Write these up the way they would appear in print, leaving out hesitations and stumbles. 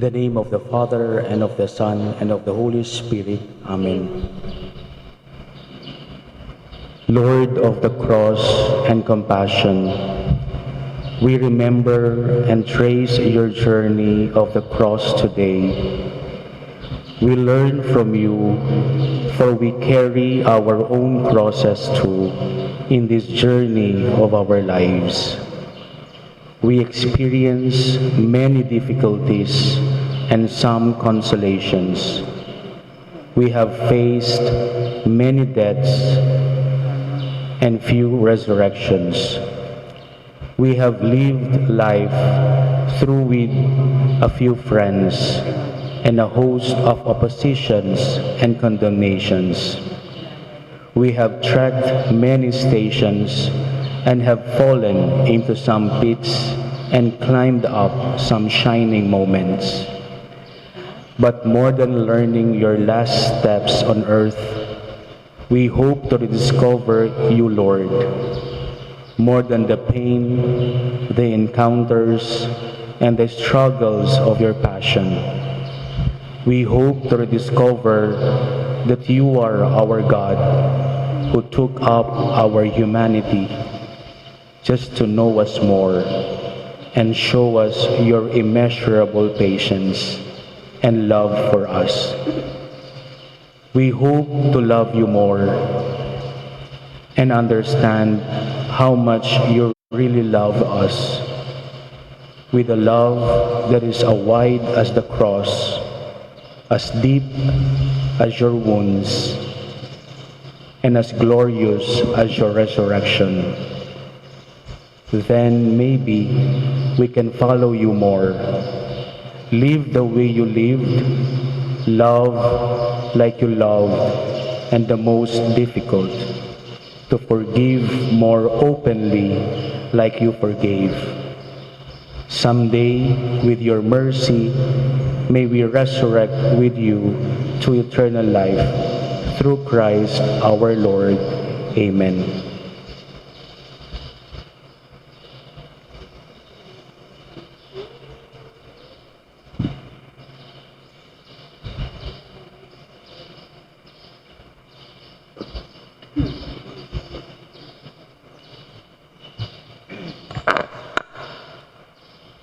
the name of the Father, and of the Son, and of the Holy Spirit. Amen. Lord of the cross and compassion, we remember and trace your journey of the cross today. We learn from you, for we carry our own crosses too in this journey of our lives. We experience many difficulties and some consolations. We have faced many deaths and few resurrections. We have lived life through with a few friends and a host of oppositions and condemnations. We have trekked many stations and have fallen into some pits and climbed up some shining moments. But more than learning your last steps on earth, we hope to rediscover you, Lord. More than the pain, the encounters, and the struggles of your passion, we hope to rediscover that you are our God, who took up our humanity just to know us more and show us your immeasurable patience and love for us. We hope to love you more and understand how much you really love us, with a love that is as wide as the cross, as deep as your wounds, and as glorious as your resurrection. Then maybe we can follow you more, live the way you lived, love like you loved, and the most difficult, to forgive more openly like you forgave. Someday, with your mercy, may we resurrect with you to eternal life through Christ our Lord. Amen.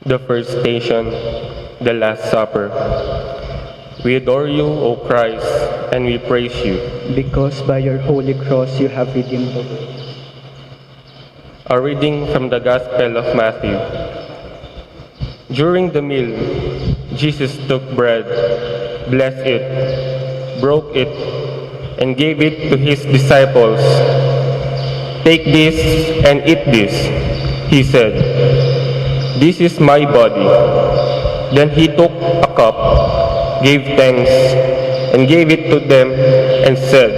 The first station, the Last Supper. We adore you, O Christ, and we praise you, because by your holy cross you have redeemed the world. A reading from the Gospel of Matthew. During the meal, Jesus took bread, blessed it, broke it, and gave it to his disciples. "Take this and eat this," he said. "This is my body." Then he took a cup, gave thanks, and gave it to them, and said,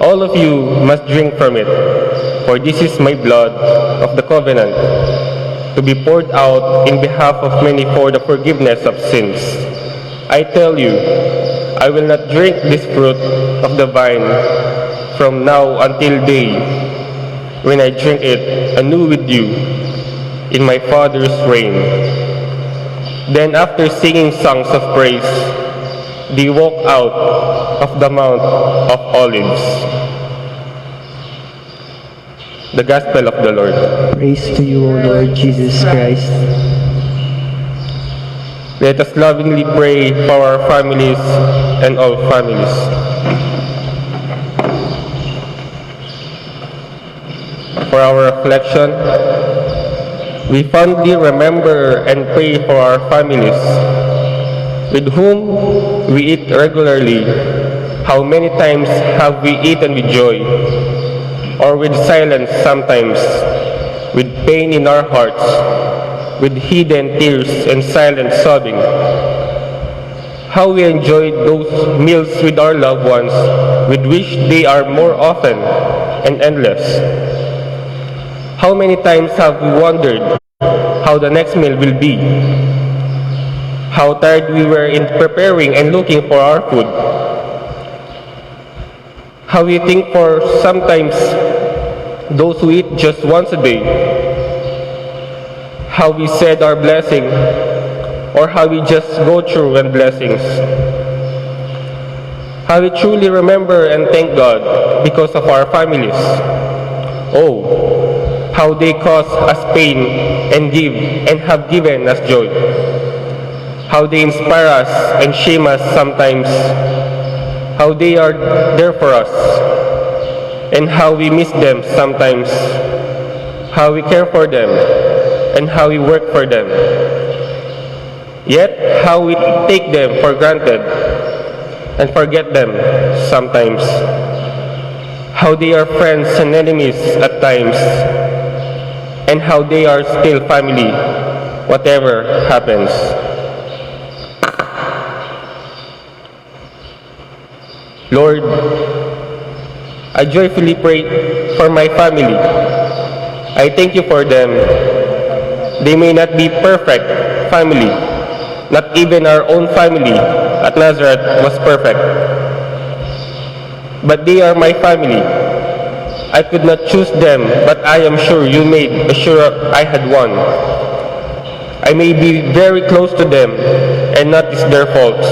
"All of you must drink from it, for this is my blood of the covenant, to be poured out in behalf of many for the forgiveness of sins. I tell you, I will not drink this fruit of the vine from now until day, when I drink it anew with you in my Father's reign." Then after singing songs of praise, they walked out of the Mount of Olives. The Gospel of the Lord. Praise to you, O Lord Jesus Christ. Let us lovingly pray for our families and all families. For our reflection, we fondly remember and pray for our families, with whom we eat regularly. How many times have we eaten with joy, or with silence sometimes, with pain in our hearts, with hidden tears and silent sobbing? How we enjoyed those meals with our loved ones, with which they are more often and endless. How many times have we wondered how the next meal will be? How tired we were in preparing and looking for our food. How we think for sometimes those who eat just once a day. How we said our blessing or how we just go through and blessings. How we truly remember and thank God because of our families. Oh, how they cause us pain and give and have given us joy. How they inspire us and shame us sometimes. How they are there for us. And how we miss them sometimes. How we care for them and how we work for them. Yet, how we take them for granted and forget them sometimes. How they are friends and enemies at times, and how they are still family, whatever happens. Lord, I joyfully pray for my family. I thank you for them. They may not be perfect family. Not even our own family at Nazareth was perfect. But they are my family. I could not choose them, but I am sure you made sure I had one. I may be very close to them and notice their faults.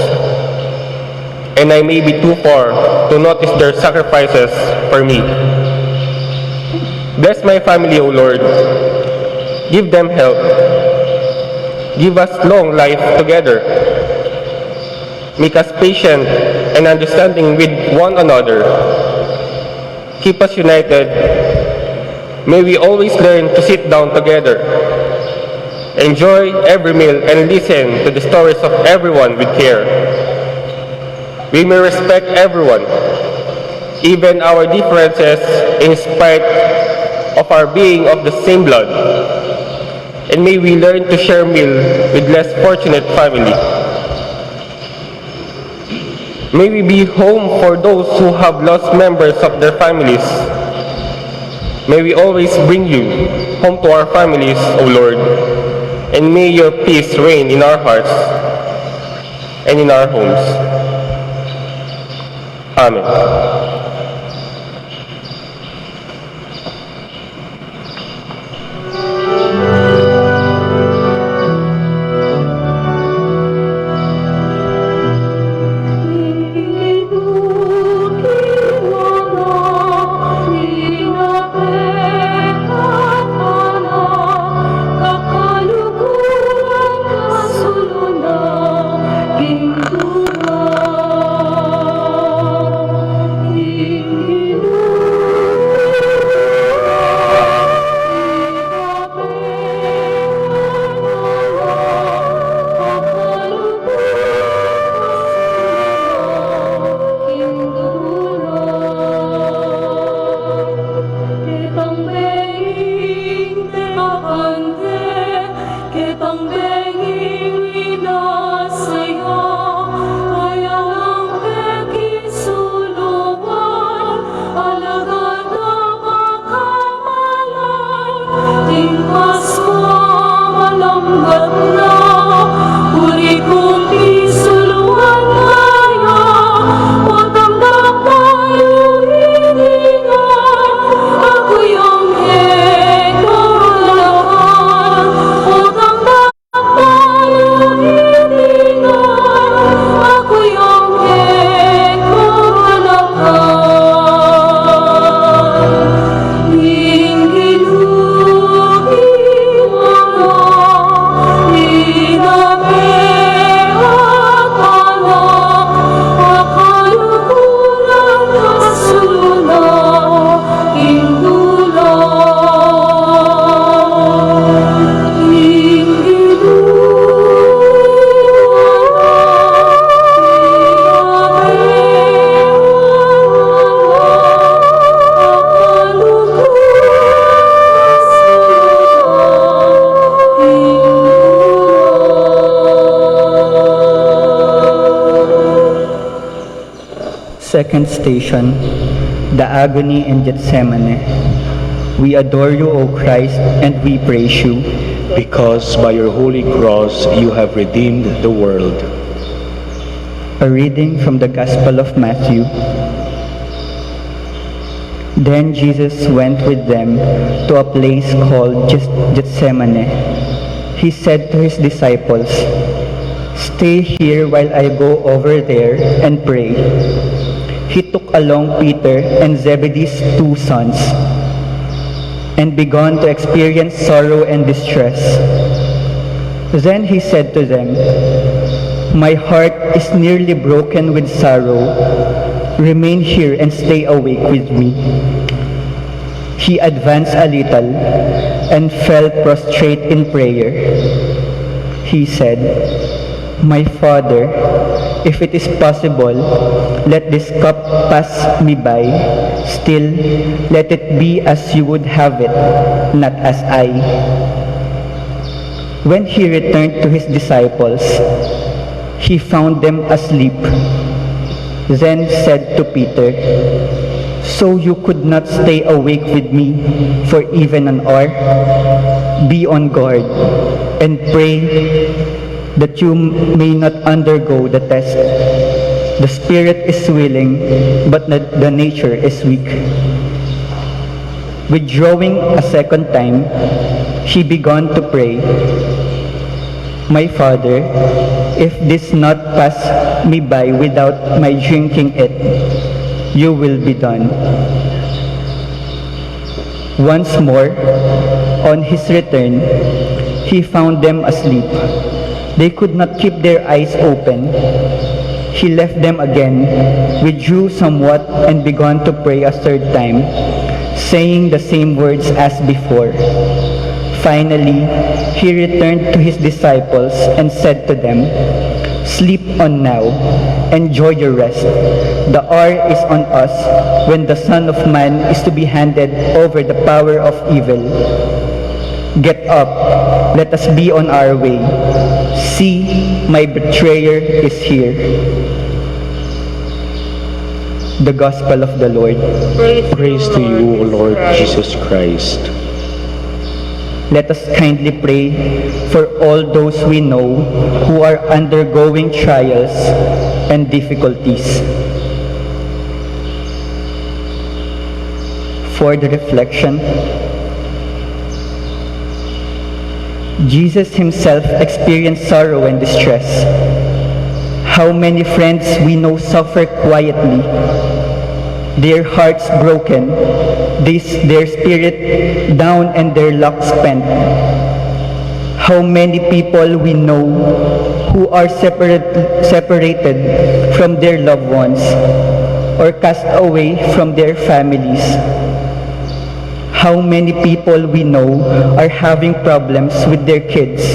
And I may be too far to notice their sacrifices for me. Bless my family, O Lord. Give them help. Give us long life together. Make us patient and understanding with one another. Keep us united. May we always learn to sit down together. Enjoy every meal and listen to the stories of everyone with care. We may respect everyone, even our differences, in spite of our being of the same blood. And may we learn to share meal with less fortunate family. May we be home for those who have lost members of their families. May we always bring you home to our families, O Lord, and may your peace reign in our hearts and in our homes. Amen. Second station, the agony in Gethsemane. We adore you, O Christ, and we praise you. Because by your holy cross you have redeemed the world. A reading from the Gospel of Matthew. Then Jesus went with them to a place called Gethsemane. He said to his disciples, Stay here while I go over there and pray." He took along Peter and Zebedee's two sons and began to experience sorrow and distress. Then he said to them, "My heart is nearly broken with sorrow. Remain here and stay awake with me." He advanced a little and fell prostrate in prayer. He said, "My Father, if it is possible, let this cup pass me by. Still, let it be as you would have it, not as I." When he returned to his disciples, he found them asleep. Then said to Peter, "So you could not stay awake with me for even an hour? Be on guard and pray that you may not undergo the test. The spirit is willing, but the nature is weak." Withdrawing a second time, he began to pray, "My Father, if this not pass me by without my drinking it, you will be done." Once more, on his return, he found them asleep. They could not keep their eyes open. He left them again, withdrew somewhat, and began to pray a third time, saying the same words as before. Finally, he returned to his disciples and said to them, "Sleep on now, enjoy your rest. The hour is on us when the Son of Man is to be handed over the power of evil. Get up, let us be on our way. See, my betrayer is here." The Gospel of the Lord. Praise to you, O Lord Jesus Christ. Let us kindly pray for all those we know who are undergoing trials and difficulties. For the reflection, Jesus himself experienced sorrow and distress. How many friends we know suffer quietly, their hearts broken, their spirit down and their luck spent. How many people we know who are separated from their loved ones or cast away from their families. How many people we know are having problems with their kids,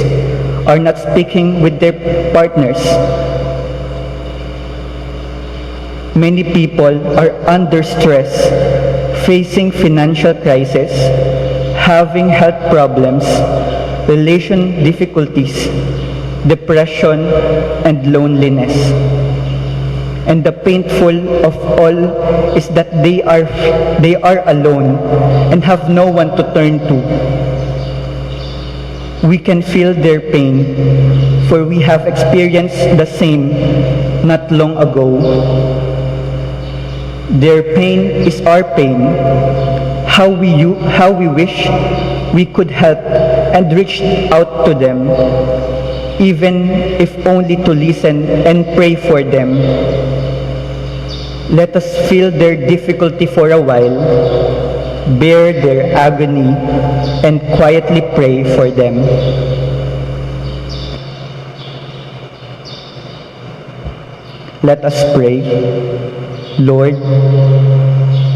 are not speaking with their partners. Many people are under stress, facing financial crisis, having health problems, relation difficulties, depression, and loneliness. And the painful of all is that they are alone and have no one to turn to. We can feel their pain, for we have experienced the same not long ago. Their pain is our pain. How we wish we could help and reach out to them, even if only to listen and pray for them. Let us feel their difficulty for a while, bear their agony, and quietly pray for them. Let us pray. Lord,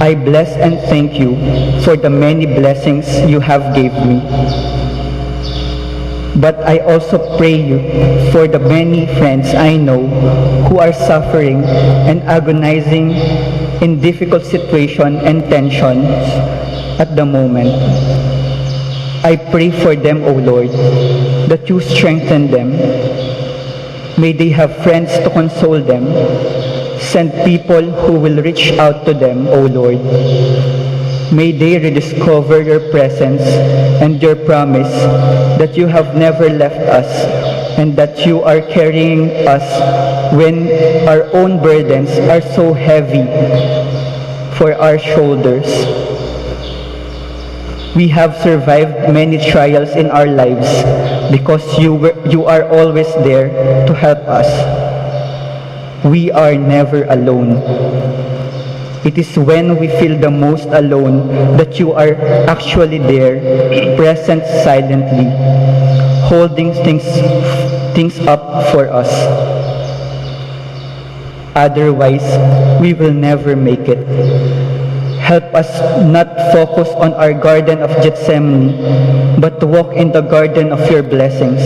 I bless and thank you for the many blessings you have gave me. But I also pray you for the many friends I know who are suffering and agonizing in difficult situations and tensions at the moment. I pray for them, O Lord, that you strengthen them. May they have friends to console them. Send people who will reach out to them, O Lord. May they rediscover your presence and your promise that you have never left us and that you are carrying us when our own burdens are so heavy for our shoulders. We have survived many trials in our lives because you are always there to help us. We are never alone. It is when we feel the most alone that you are actually there, present silently, holding things up for us. Otherwise, we will never make it. Help us not focus on our garden of Gethsemane, but to walk in the garden of your blessings.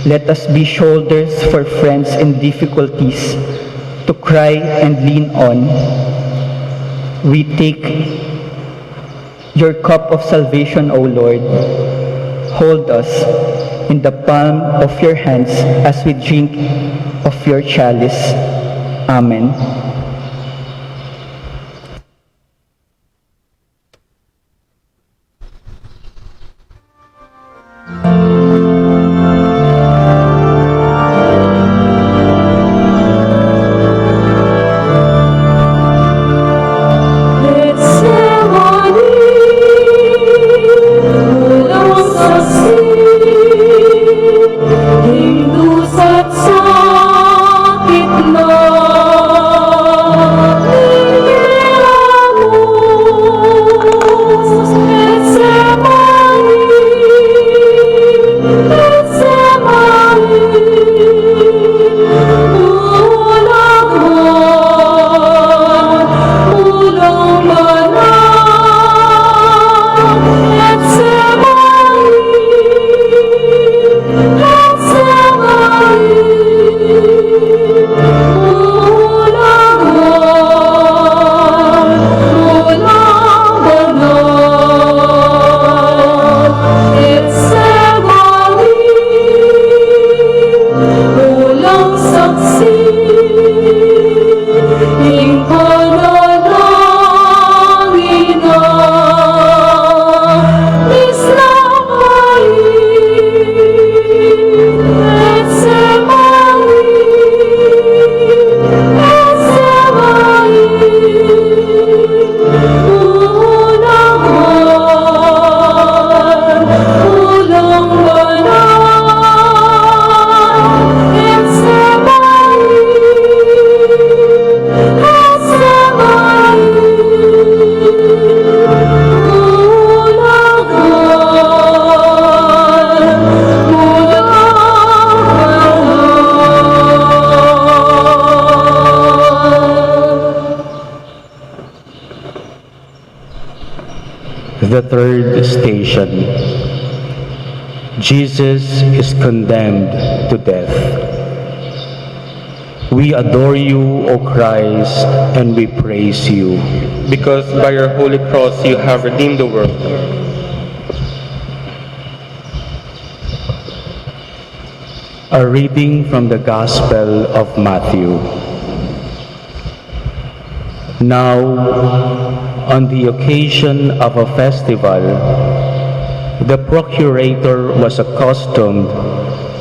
Let us be shoulders for friends in difficulties, to cry and lean on. We take your cup of salvation, O Lord. Hold us in the palm of your hands as we drink of your chalice. Amen. The third station. Jesus is condemned to death. We adore you, O Christ, and we praise you. Because by your holy cross you have redeemed the world. A reading from the Gospel of Matthew. Now, on the occasion of a festival, the procurator was accustomed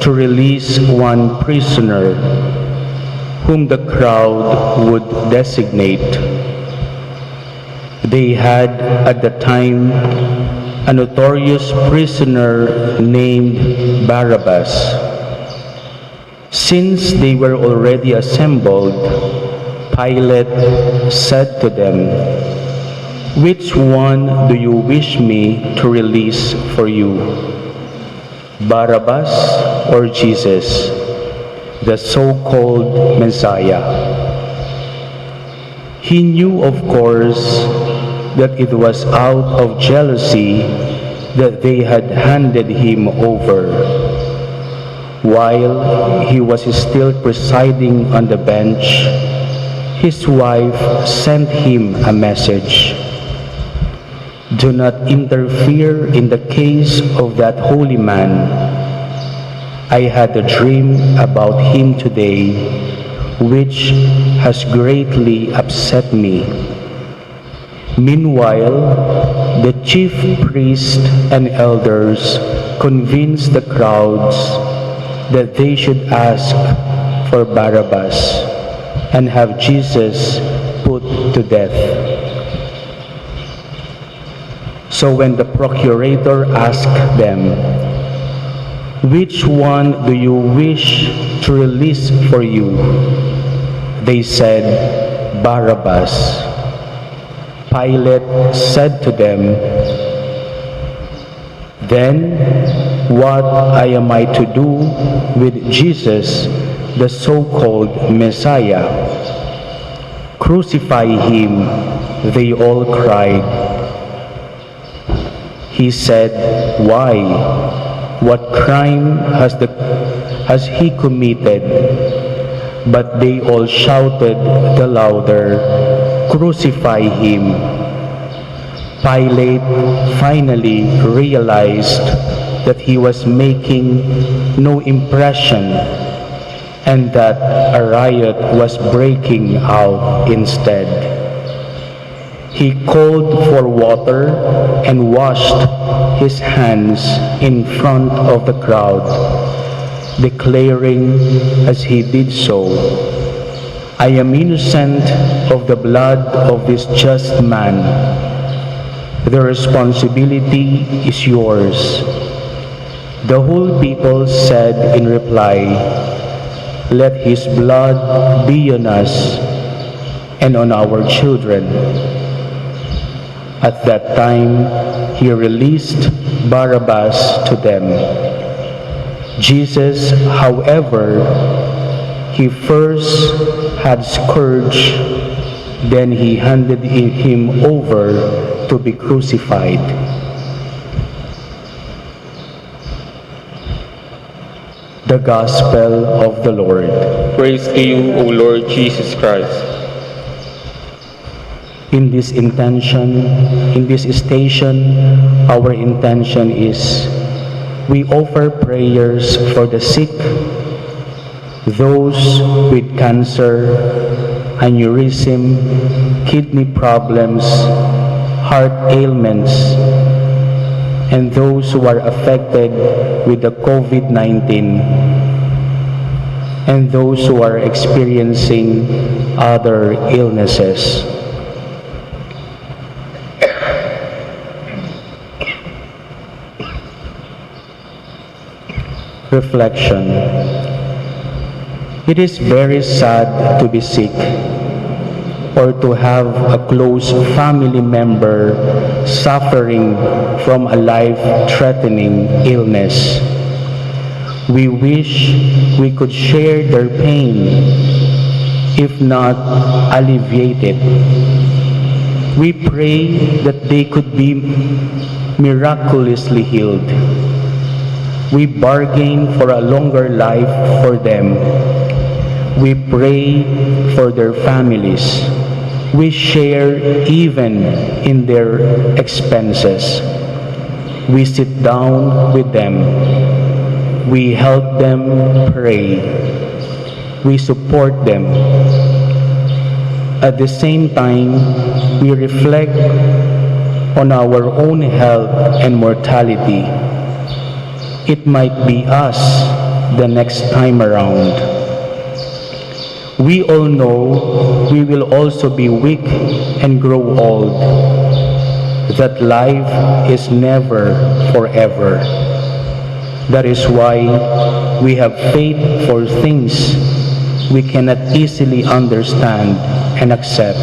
to release one prisoner whom the crowd would designate. They had at the time a notorious prisoner named Barabbas. Since they were already assembled, Pilate said to them, "Which one do you wish me to release for you, Barabbas or Jesus, the so-called Messiah?" He knew, of course, that it was out of jealousy that they had handed him over. While he was still presiding on the bench, his wife sent him a message. "Do not interfere in the case of that holy man. I had a dream about him today, which has greatly upset me." Meanwhile, the chief priests and elders convinced the crowds that they should ask for Barabbas and have Jesus put to death. So when the procurator asked them, "Which one do you wish to release for you?" they said, "Barabbas." Pilate said to them, "Then what am I to do with Jesus, the so-called Messiah?" "Crucify him," they all cried. He said, "Why? What crime has he committed?" But they all shouted the louder, "Crucify him." Pilate finally realized that he was making no impression and that a riot was breaking out instead. He called for water and washed his hands in front of the crowd, declaring as he did so, "I am innocent of the blood of this just man. The responsibility is yours." The whole people said in reply, "Let his blood be on us and on our children." At that time, he released Barabbas to them. Jesus, however, he first had scourged, then he handed him over to be crucified. The Gospel of the Lord. Praise to you, O Lord Jesus Christ. In this station, our intention is we offer prayers for the sick, those with cancer, aneurysm, kidney problems, heart ailments, and those who are affected with the COVID-19, and those who are experiencing other illnesses. Reflection. It is very sad to be sick or to have a close family member suffering from a life-threatening illness. We wish we could share their pain, if not alleviate it. We pray that they could be miraculously healed. We bargain for a longer life for them. We pray for their families. We share even in their expenses. We sit down with them. We help them pray. We support them. At the same time, we reflect on our own health and mortality. It might be us the next time around. We all know we will also be weak and grow old, that life is never forever. That is why we have faith for things we cannot easily understand and accept.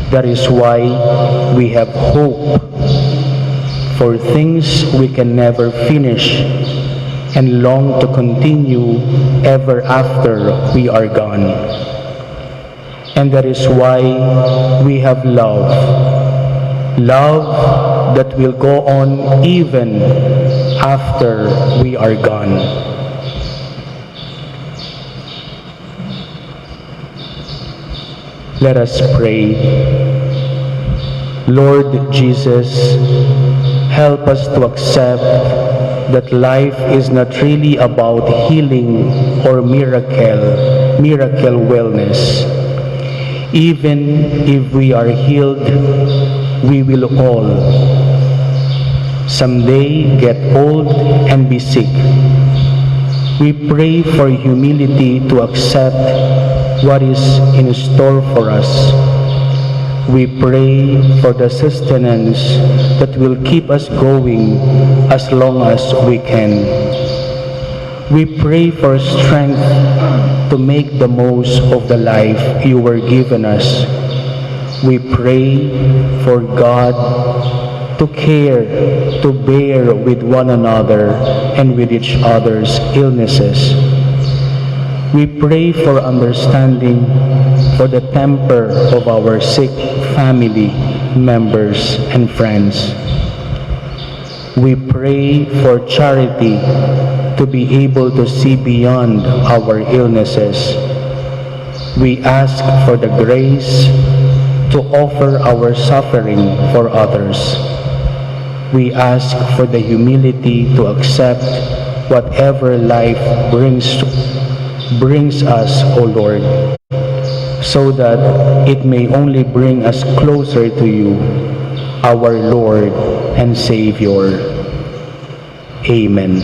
That is why we have hope for things we can never finish and long to continue ever after we are gone. And that is why we have love. Love that will go on even after we are gone. Let us pray. Lord Jesus, help us to accept that life is not really about healing or miracle wellness. Even if we are healed, we will all someday get old and be sick. We pray for humility to accept what is in store for us. We pray for the sustenance that will keep us going as long as we can. We pray for strength to make the most of the life you were given us. We pray for God to care, to bear with one another and with each other's illnesses. We pray for understanding for the temper of our sick family members and friends. We pray for charity to be able to see beyond our illnesses. We ask for the grace to offer our suffering for others. We ask for the humility to accept whatever life brings us, O Lord, so that it may only bring us closer to you, our Lord and Savior. Amen.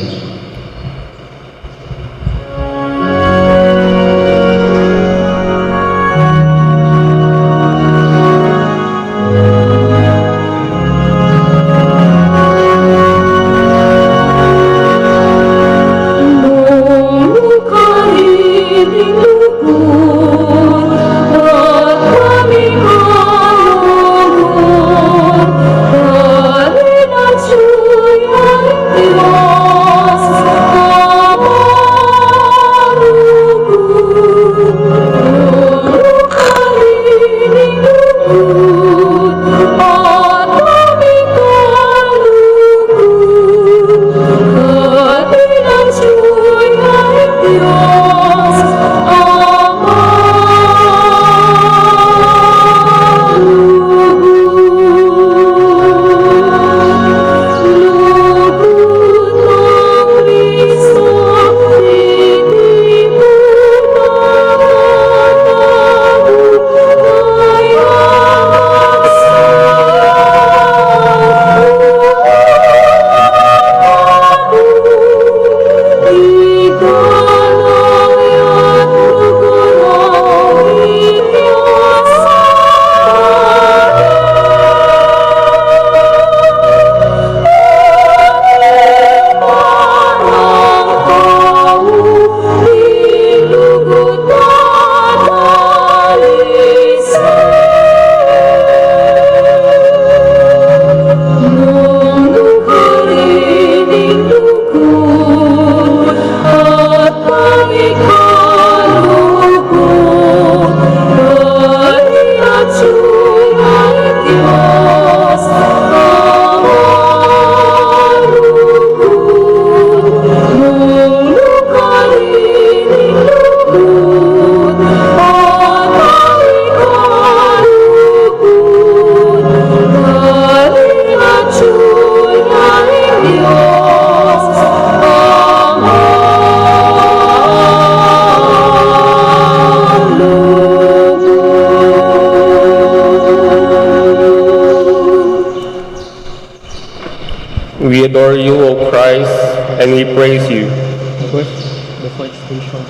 We adore you, O Christ, and we praise you. The fourth station.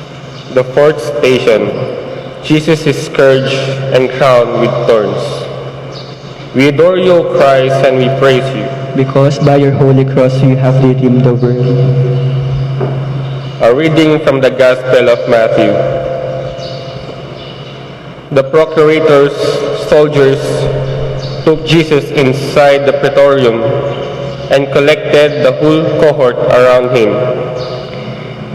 The fourth station, Jesus is scourged and crowned with thorns. We adore you, O Christ, and we praise you. Because by your holy cross you have redeemed the world. A reading from the Gospel of Matthew. The procurators, soldiers, took Jesus inside the praetorium and collected the whole cohort around him.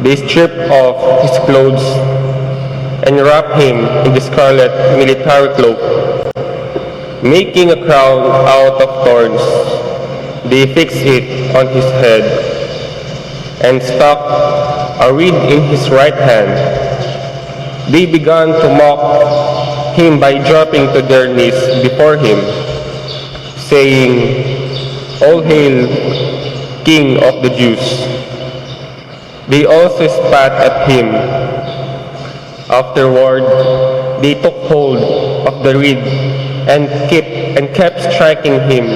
They stripped off his clothes and wrapped him in the scarlet military cloak. Making a crown out of thorns, they fixed it on his head and stuck a reed in his right hand. They began to mock him by dropping to their knees before him, saying, "All hail, King of the Jews." They also spat at him. Afterward, they took hold of the reed and kept striking him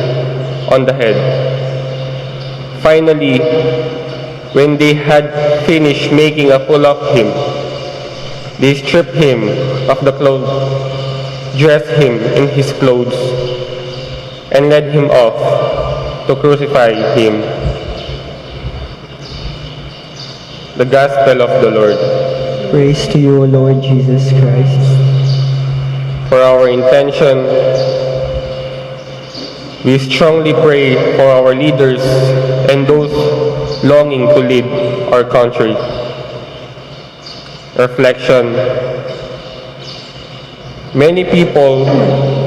on the head. Finally, when they had finished making a fool of him, they stripped him of the clothes dressed him in his clothes, and led him off to crucify him. The Gospel of the Lord. Praise to you, O Lord Jesus Christ. For our intention, we strongly pray for our leaders and those longing to lead our country. Reflection. Many people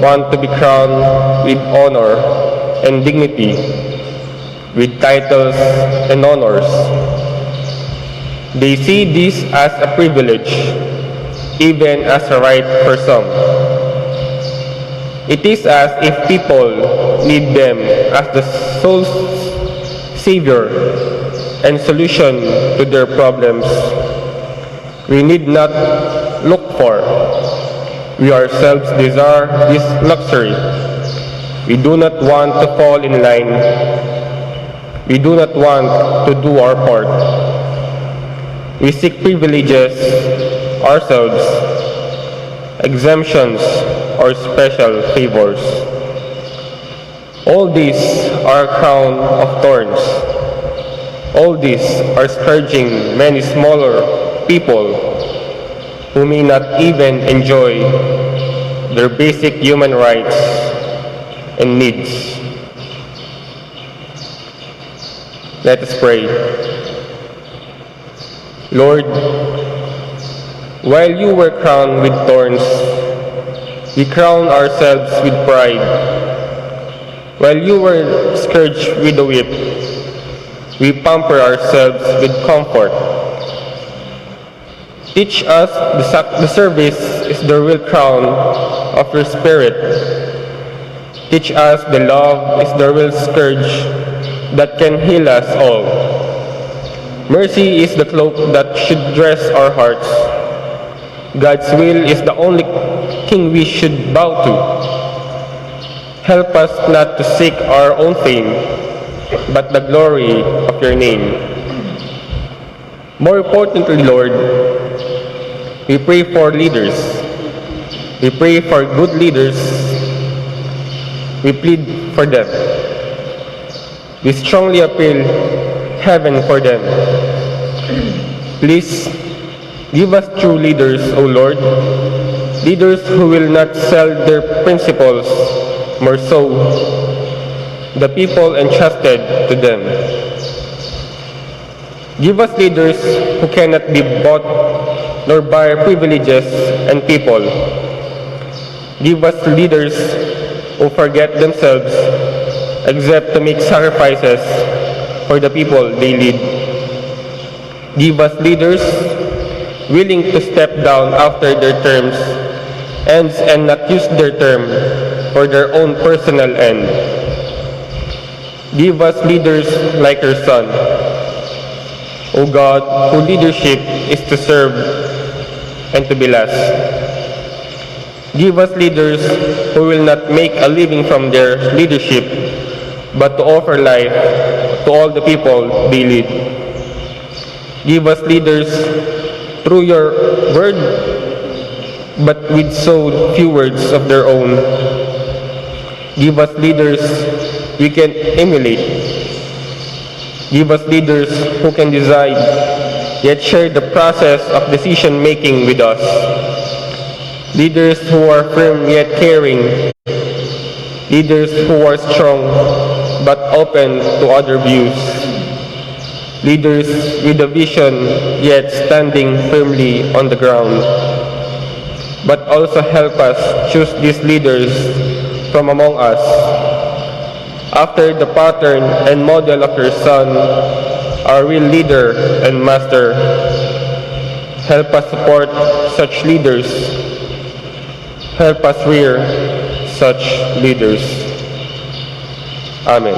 want to be crowned with honor and dignity, with titles and honors. They see this as a privilege, even as a right for some. It is as if people need them as the sole savior and solution to their problems. We need not look for. We ourselves desire this luxury. We do not want to fall in line. We do not want to do our part. We seek privileges ourselves, exemptions, or special favors. All these are a crown of thorns. All these are scourging many smaller people who may not even enjoy their basic human rights and needs. Let us pray. Lord, while you were crowned with thorns, we crown ourselves with pride. While you were scourged with a whip, we pamper ourselves with comfort. Teach us the service is the real crown of your Spirit. Teach us the love is the real scourge that can heal us all. Mercy is the cloak that should dress our hearts. God's will is the only king we should bow to. Help us not to seek our own fame, but the glory of your name. More importantly, Lord, we pray for leaders. We pray for good leaders. We plead for them. We strongly appeal heaven for them. Please give us true leaders, O Lord, leaders who will not sell their principles, more so the people entrusted to them. Give us leaders who cannot be bought nor buy privileges and people. Give us leaders who forget themselves except to make sacrifices for the people they lead. Give us leaders willing to step down after their terms ends and not use their term for their own personal end. Give us leaders like your Son, O God, whose leadership is to serve and to be last. Give us leaders who will not make a living from their leadership, but to offer life to all the people they lead. Give us leaders through your word, but with so few words of their own. Give us leaders we can emulate. Give us leaders who can decide, yet share the process of decision making with us. Leaders who are firm yet caring. Leaders who are strong but open to other views. Leaders with a vision yet standing firmly on the ground. But also help us choose these leaders from among us, after the pattern and model of your Son, our real leader and master. Help us support such leaders. Help us rear such leaders. Amen.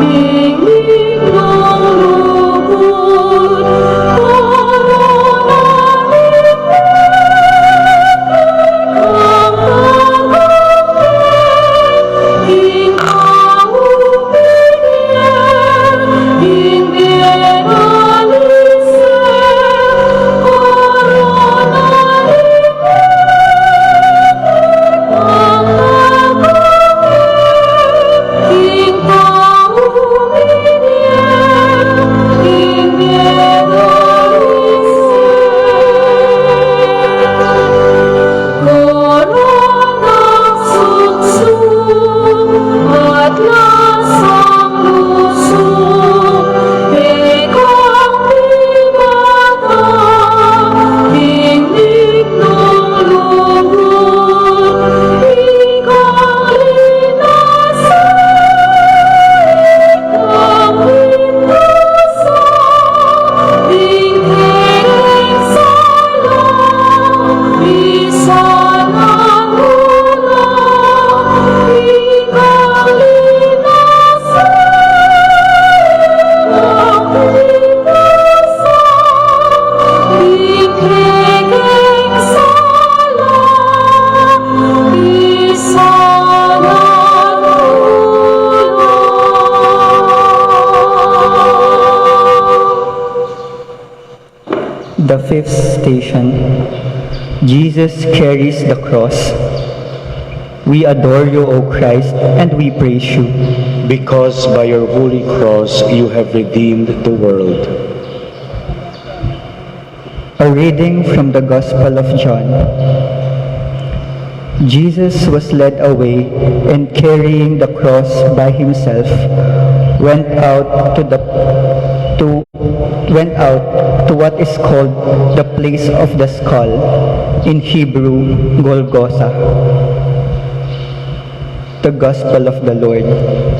Ikaw The fifth station, Jesus carries the cross. We adore you, O Christ, and we praise you. Because by your holy cross you have redeemed the world. A reading from the Gospel of John. Jesus was led away and carrying the cross by himself went out to what is called the place of the skull, in Hebrew, Golgotha. The Gospel of the Lord.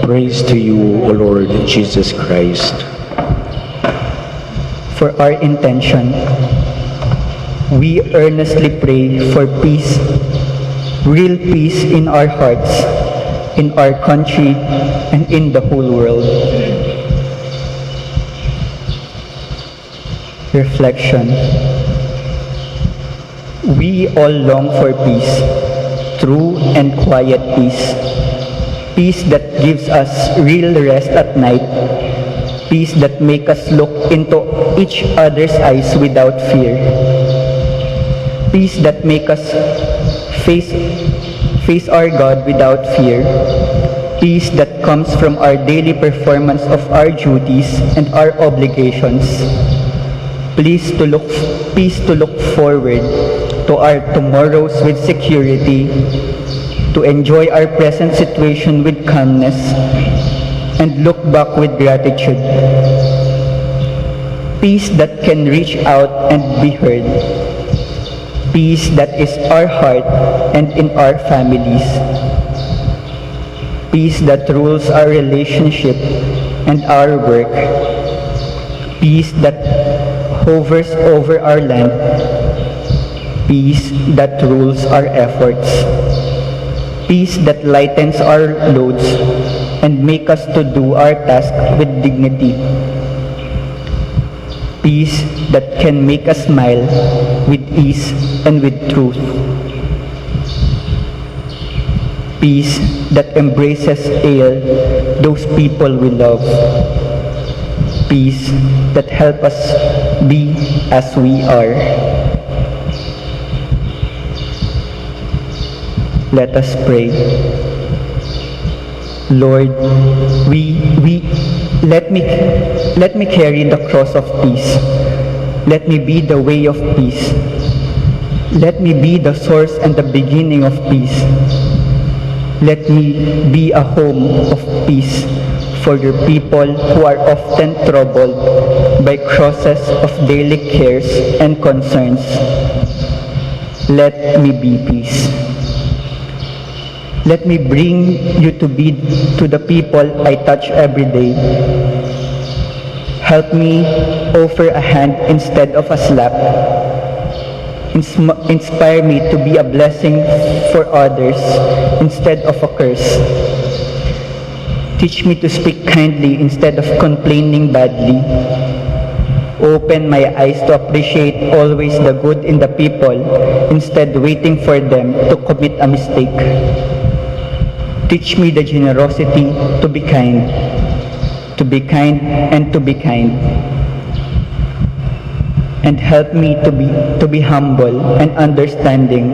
Praise to you, O Lord Jesus Christ. For our intention, we earnestly pray for peace, real peace in our hearts, in our country, and in the whole world. Reflection. We all long for peace, true and quiet peace. Peace that gives us real rest at night. Peace that makes us look into each other's eyes without fear. Peace that makes us face our God without fear. Peace that comes from our daily performance of our duties and our obligations. Peace to look forward to our tomorrows with security, to enjoy our present situation with calmness, and look back with gratitude. Peace that can reach out and be heard. Peace that is our heart and in our families. Peace that rules our relationship and our work. Peace that hovers over our land. Peace that rules our efforts. Peace that lightens our loads and make us to do our task with dignity. Peace that can make us smile with ease and with truth. Peace that embraces those people we love. Peace that help us be as we are. Let us pray. Lord, let me carry the cross of peace. Let me be the way of peace. Let me be the source and the beginning of peace. Let me be a home of peace for your people who are often troubled by crosses of daily cares and concerns. Let me be peace. Let me bring you to the people I touch every day. Help me offer a hand instead of a slap. Inspire me to be a blessing for others instead of a curse. Teach me to speak kindly instead of complaining badly. Open my eyes to appreciate always the good in the people instead waiting for them to commit a mistake. Teach me the generosity to be kind, and to be kind. And help me to be humble and understanding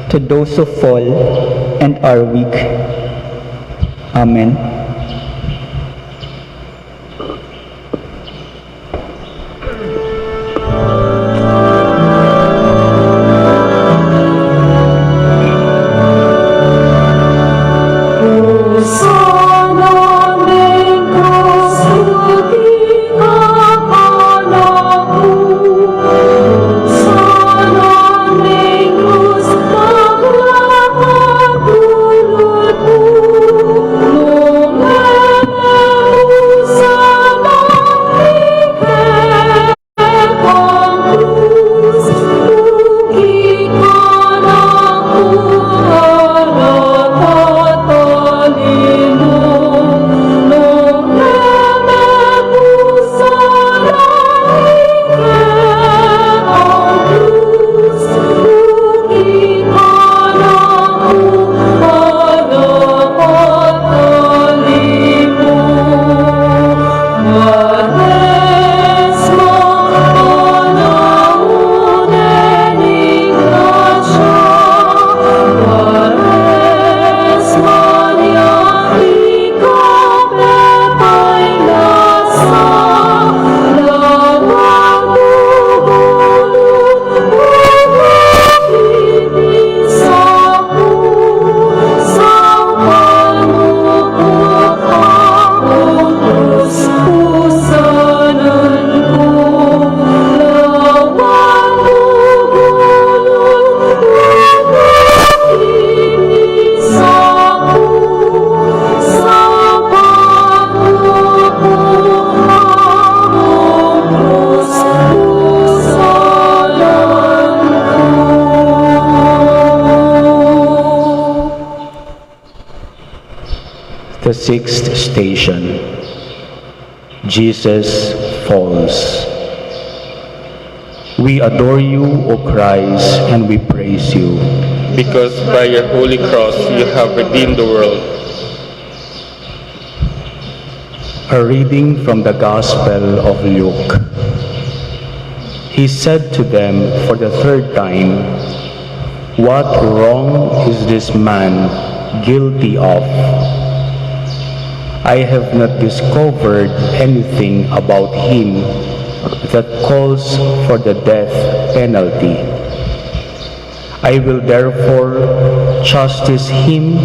to those who fall and are weak. Amen. sixth station. Jesus falls. We adore you, O Christ, and we praise you. Because by your holy cross you have redeemed the world. A reading from the Gospel of Luke. He said to them for the third time, "What wrong is this man guilty of? I have not discovered anything about him that calls for the death penalty. I will therefore chastise him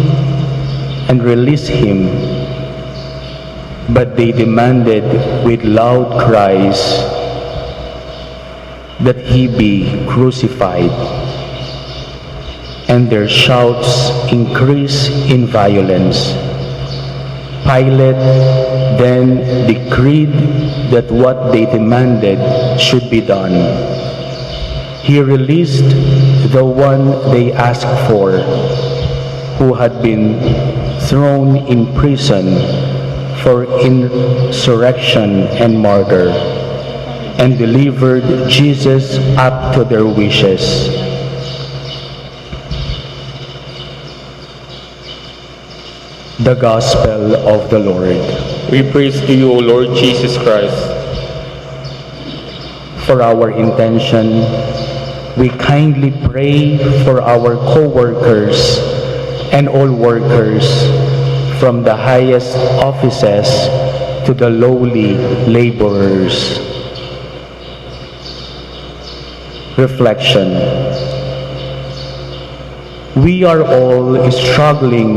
and release him." But they demanded with loud cries that he be crucified, and their shouts increased in violence. Pilate then decreed that what they demanded should be done. He released the one they asked for, who had been thrown in prison for insurrection and murder, and delivered Jesus up to their wishes. The Gospel of the Lord. We praise to you, O Lord Jesus Christ. For our intention, we kindly pray for our co-workers and all workers, from the highest offices to the lowly laborers. Reflection. We are all struggling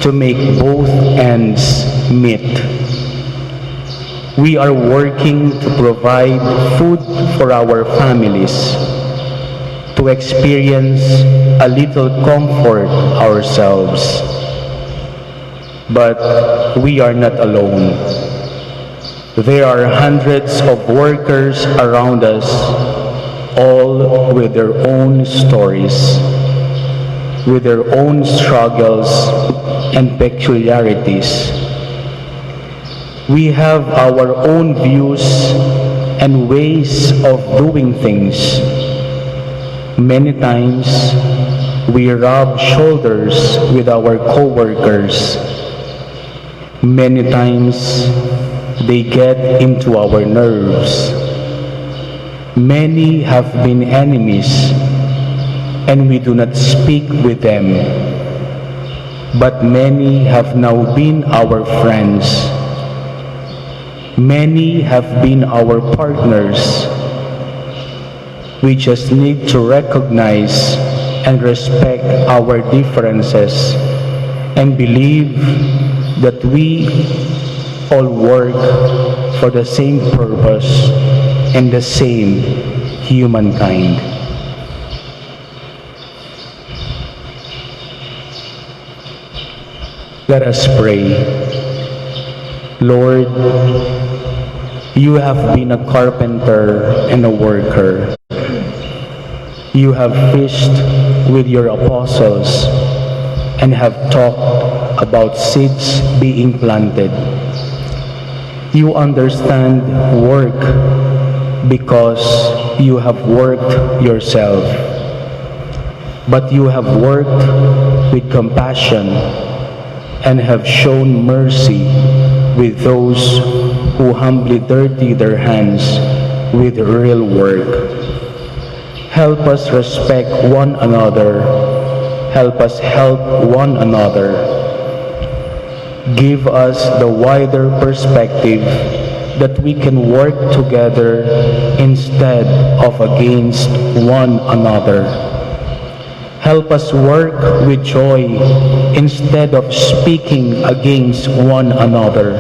to make both ends meet. We are working to provide food for our families, to experience a little comfort ourselves. But we are not alone. There are hundreds of workers around us, all with their own stories, with their own struggles and peculiarities. We have our own views and ways of doing things. Many times, we rub shoulders with our co-workers. Many times, they get into our nerves. Many have been enemies, and we do not speak with them. But many have now been our friends. Many have been our partners. We just need to recognize and respect our differences and believe that we all work for the same purpose and the same humankind. Let us pray. Lord, you have been a carpenter and a worker. You have fished with your apostles and have talked about seeds being planted. You understand work because you have worked yourself. But you have worked with compassion and have shown mercy with those who humbly dirty their hands with real work. Help us respect one another. Help us help one another. Give us the wider perspective that we can work together instead of against one another. Help us work with joy instead of speaking against one another.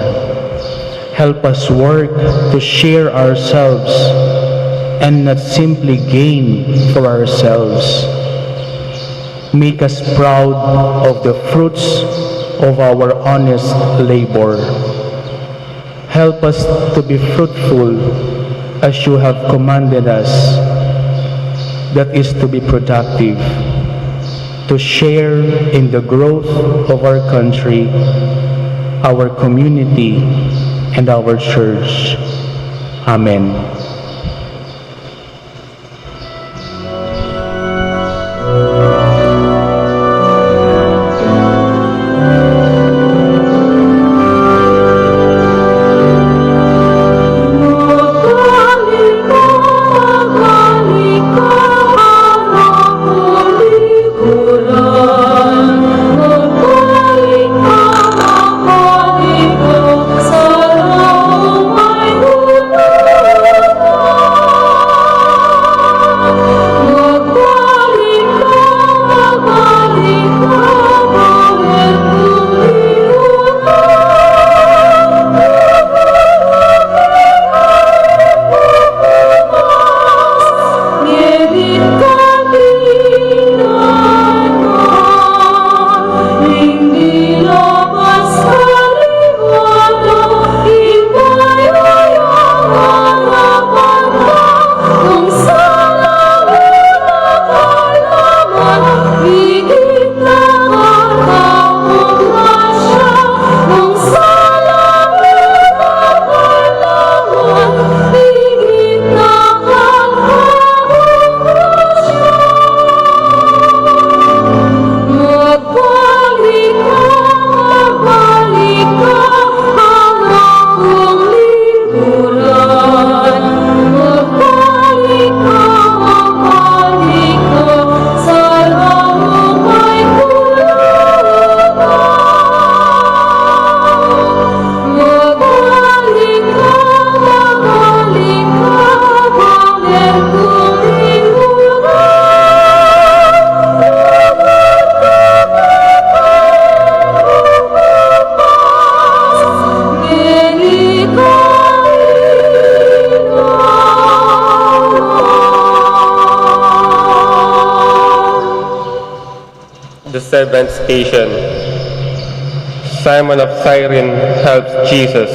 Help us work to share ourselves and not simply gain for ourselves. Make us proud of the fruits of our honest labor. Help us to be fruitful as you have commanded us, that is to be productive, to share in the growth of our country, our community, and our church. Amen. The seventh station. Simon of Cyrene helps Jesus.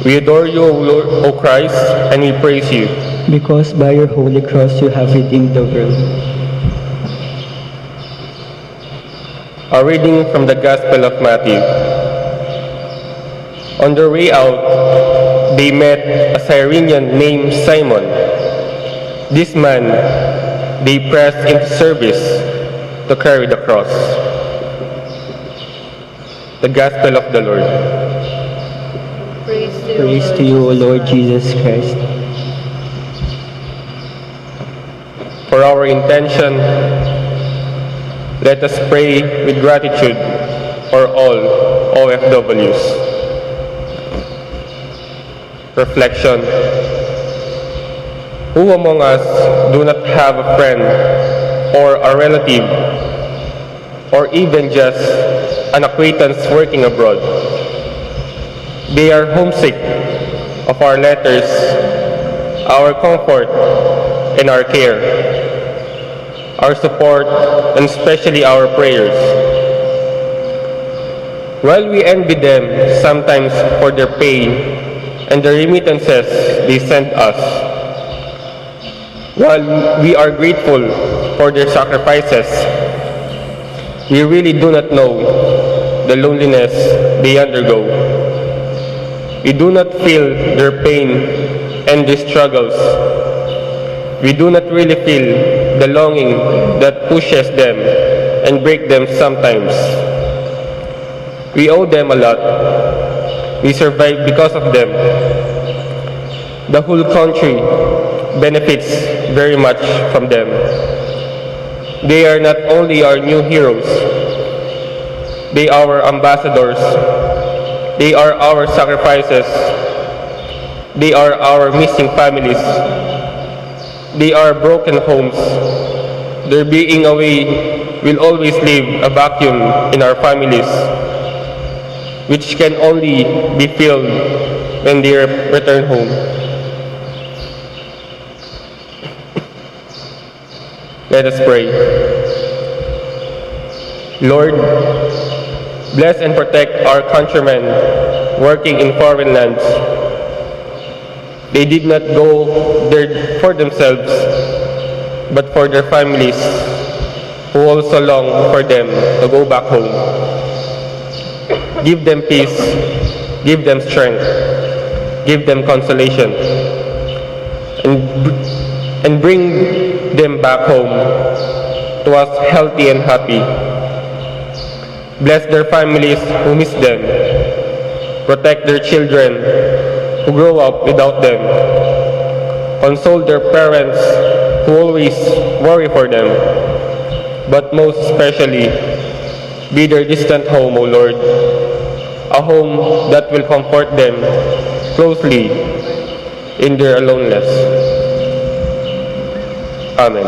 We adore you, O Lord, O Christ, and we praise you. Because by your holy cross you have redeemed the world. A reading from the Gospel of Matthew. On their way out, they met a Cyrenian named Simon. This man they pressed into service to carry the cross. The Gospel of the Lord. Praise to you, O Lord Jesus Christ. For our intention, let us pray with gratitude for all OFWs. Reflection. Who among us do not have a friend or a relative or even just an acquaintance working abroad? They are homesick of our letters, our comfort, and our care, our support, and especially our prayers. While we envy them sometimes for their pay and the remittances they send us, while we are grateful for their sacrifices, we really do not know the loneliness they undergo. We do not feel their pain and their struggles. We do not really feel the longing that pushes them and breaks them sometimes. We owe them a lot. We survive because of them. The whole country benefits very much from them. They are not only our new heroes, they are our ambassadors, they are our sacrifices, they are our missing families, they are broken homes. Their being away will always leave a vacuum in our families, which can only be filled when they return home. Let us pray. Lord, bless and protect our countrymen working in foreign lands. They did not go there for themselves, but for their families, who also long for them to go back home. Give them peace. Give them strength. Give them consolation. And bring them back home to us healthy and happy. Bless their families who miss them. Protect their children who grow up without them. Console their parents who always worry for them. But most especially, be their distant home, O Lord. A home that will comfort them closely in their aloneness. Amen.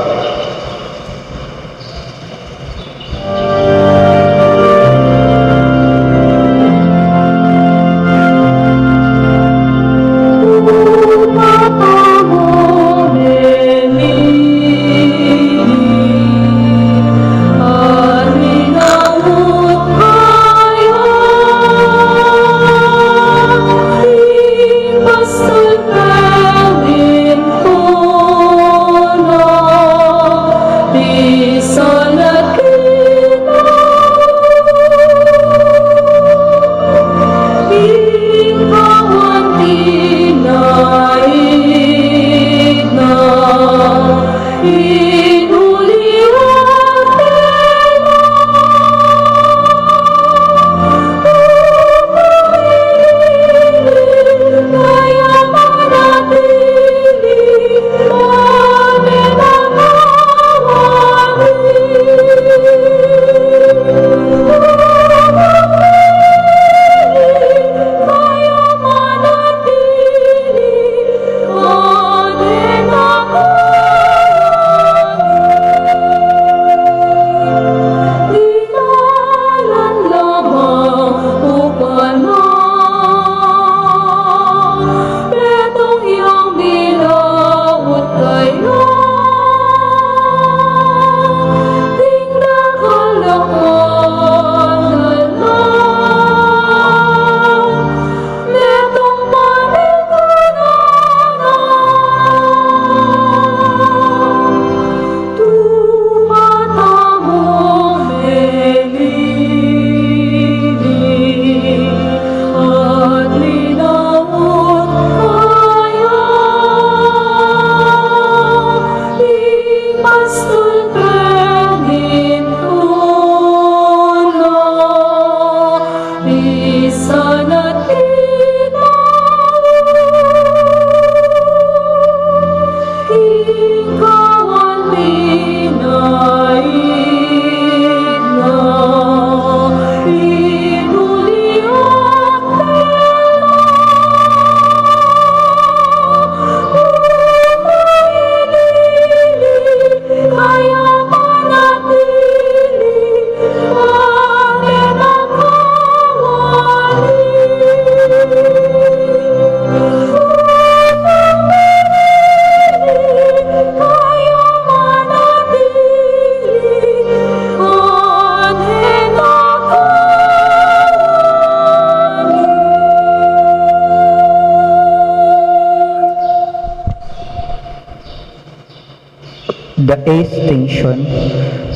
The eighth station,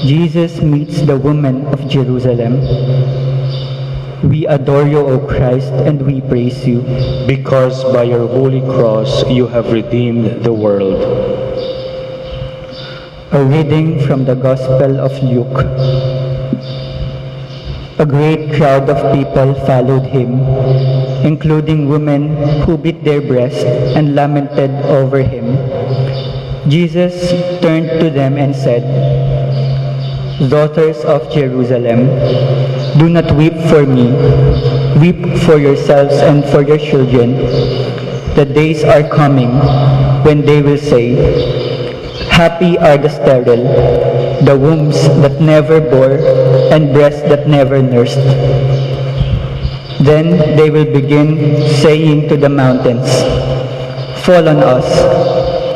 Jesus meets the woman of Jerusalem. We adore you, O Christ, and we praise you. Because by your holy cross you have redeemed the world. A reading from the Gospel of Luke. A great crowd of people followed him, including women who beat their breasts and lamented over him. Jesus turned to them and said, "Daughters of Jerusalem, do not weep for me. Weep for yourselves and for your children. The days are coming when they will say, 'Happy are the sterile, the wombs that never bore, and breasts that never nursed.' Then they will begin saying to the mountains, 'Fall on us,'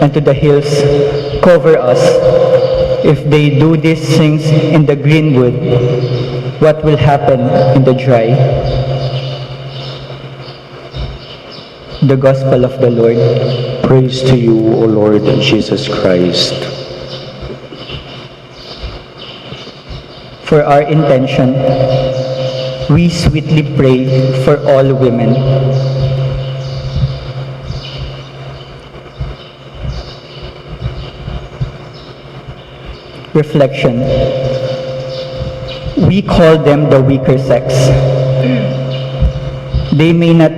and to the hills, 'Cover us.' If they do these things in the green wood, what will happen in the dry?" The Gospel of the Lord. Praise to you, O Lord Jesus Christ. For our intention, we sweetly pray for all women. Reflection. We call them the weaker sex. They may not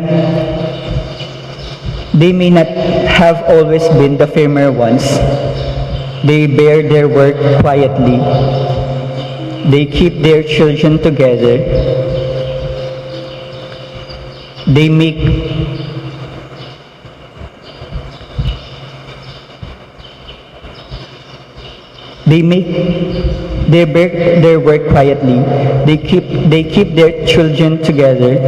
have always been the firmer ones. They bear their work quietly. They keep their children together. They make they bear their work quietly. They keep their children together.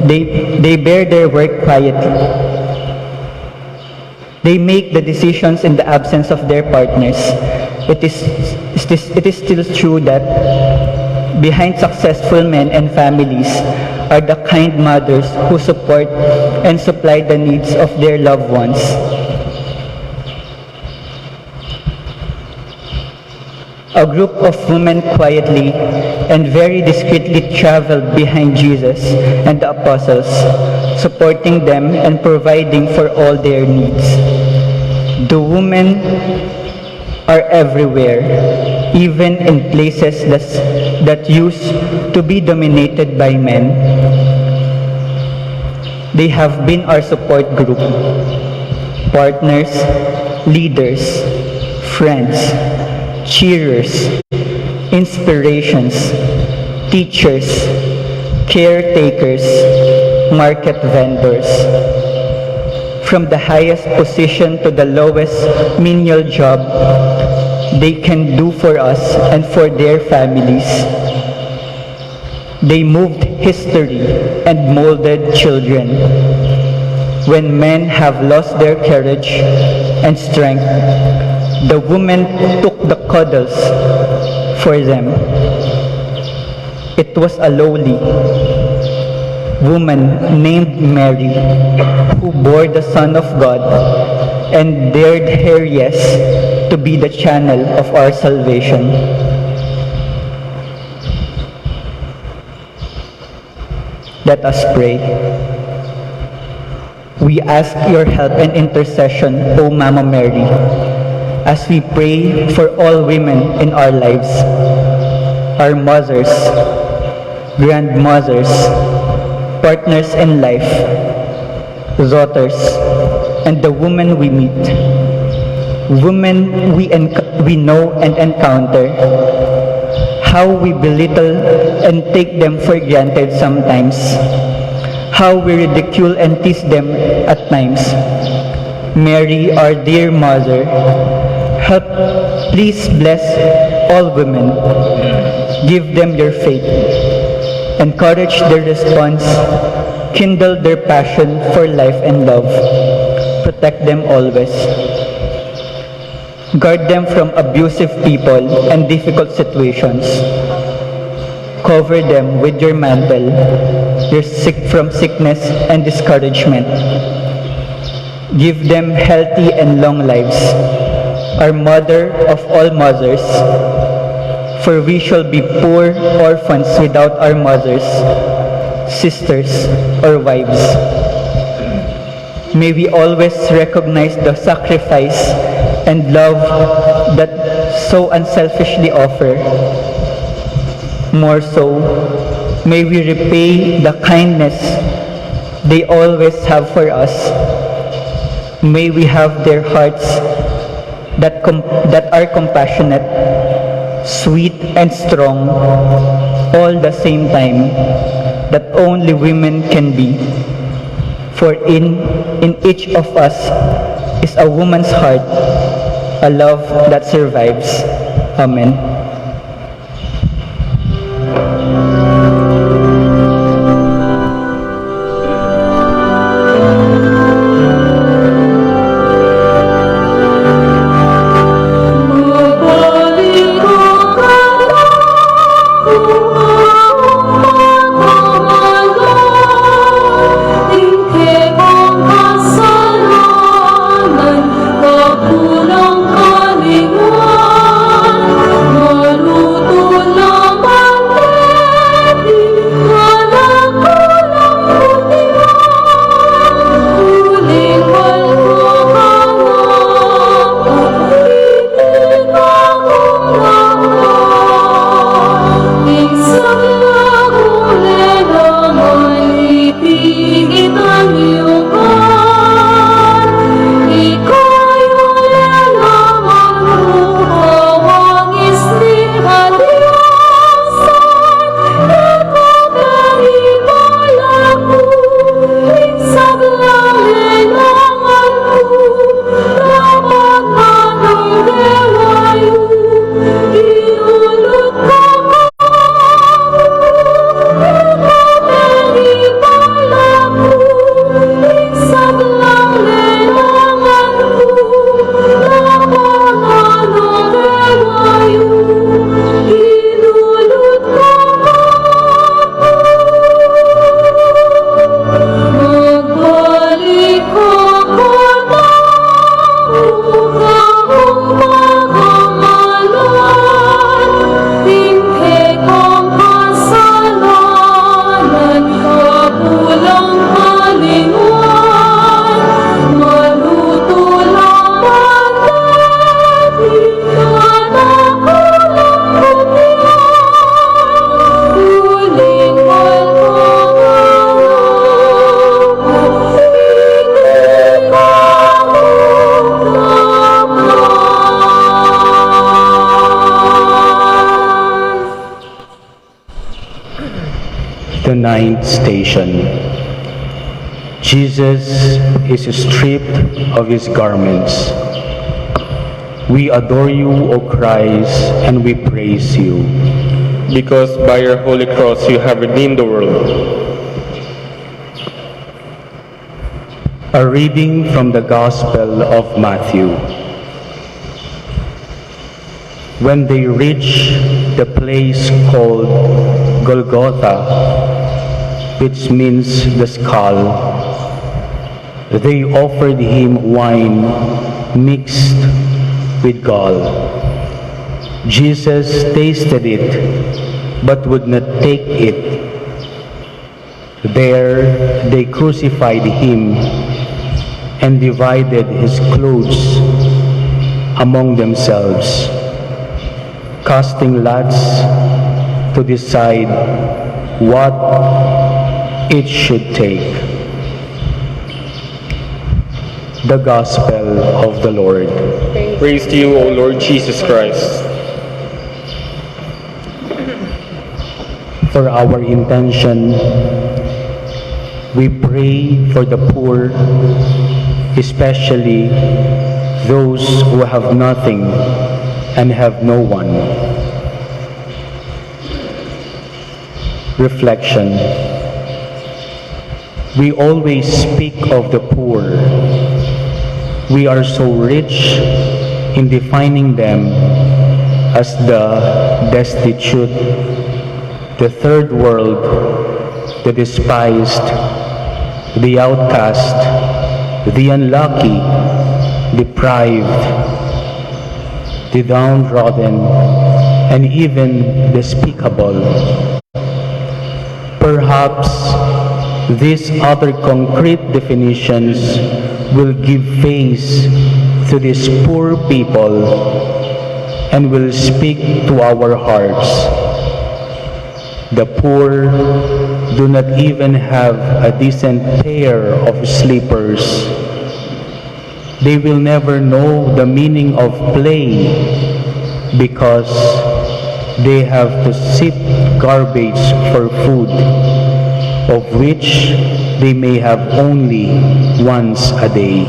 They bear their work quietly. They make the decisions in the absence of their partners. It is still true that behind successful men and families are the kind mothers who support and supply the needs of their loved ones. A group of women quietly and very discreetly traveled behind Jesus and the apostles, supporting them and providing for all their needs. The women are everywhere, even in places that used to be dominated by men. They have been our support group, partners, leaders, friends, cheerers, inspirations, teachers, caretakers, market vendors. From the highest position to the lowest menial job, they can do for us and for their families. They moved history and molded children. When men have lost their courage and strength, the women took the cuddles for them. It was a lowly woman named Mary who bore the Son of God and dared her yes to be the channel of our salvation. Let us pray. We ask your help and intercession, O Mama Mary, as we pray for all women in our lives, our mothers, grandmothers, partners in life, daughters, and the women we meet, women we know and encounter, how we belittle and take them for granted sometimes, how we ridicule and tease them at times. Mary, our dear mother, help, please bless all women. Give them your faith. Encourage their response. Kindle their passion for life and love. Protect them always. Guard them from abusive people and difficult situations. Cover them with your mantle. You're sick from sickness and discouragement. Give them healthy and long lives. Our mother of all mothers, for we shall be poor orphans without our mothers, sisters, or wives. May we always recognize the sacrifice and love that so unselfishly offer. More so, may we repay the kindness they always have for us. May we have their hearts that are compassionate, sweet and strong, all the same time, that only women can be. For in each of us is a woman's heart, a love that survives. Amen. Pulang kalingan ninth station. Jesus is stripped of his garments. We adore you, O Christ, and we praise you. Because by your holy cross you have redeemed the world. A reading from the Gospel of Matthew. When they reached the place called Golgotha, which means the skull, they offered him wine mixed with gall. Jesus tasted it, but would not take it. There they crucified him and divided his clothes among themselves, casting lots to decide what it should take. The Gospel of the Lord. Praise to you, O Lord Jesus Christ. For our intention, we pray for the poor, especially those who have nothing and have no one. Reflection. We always speak of the poor. We are so rich in defining them as the destitute, the third world, the despised, the outcast, the unlucky, deprived, the downtrodden, and even despicable. Perhaps these other concrete definitions will give face to these poor people and will speak to our hearts. The poor do not even have a decent pair of slippers. They will never know the meaning of play because they have to sift garbage for food, of which they may have only once a day.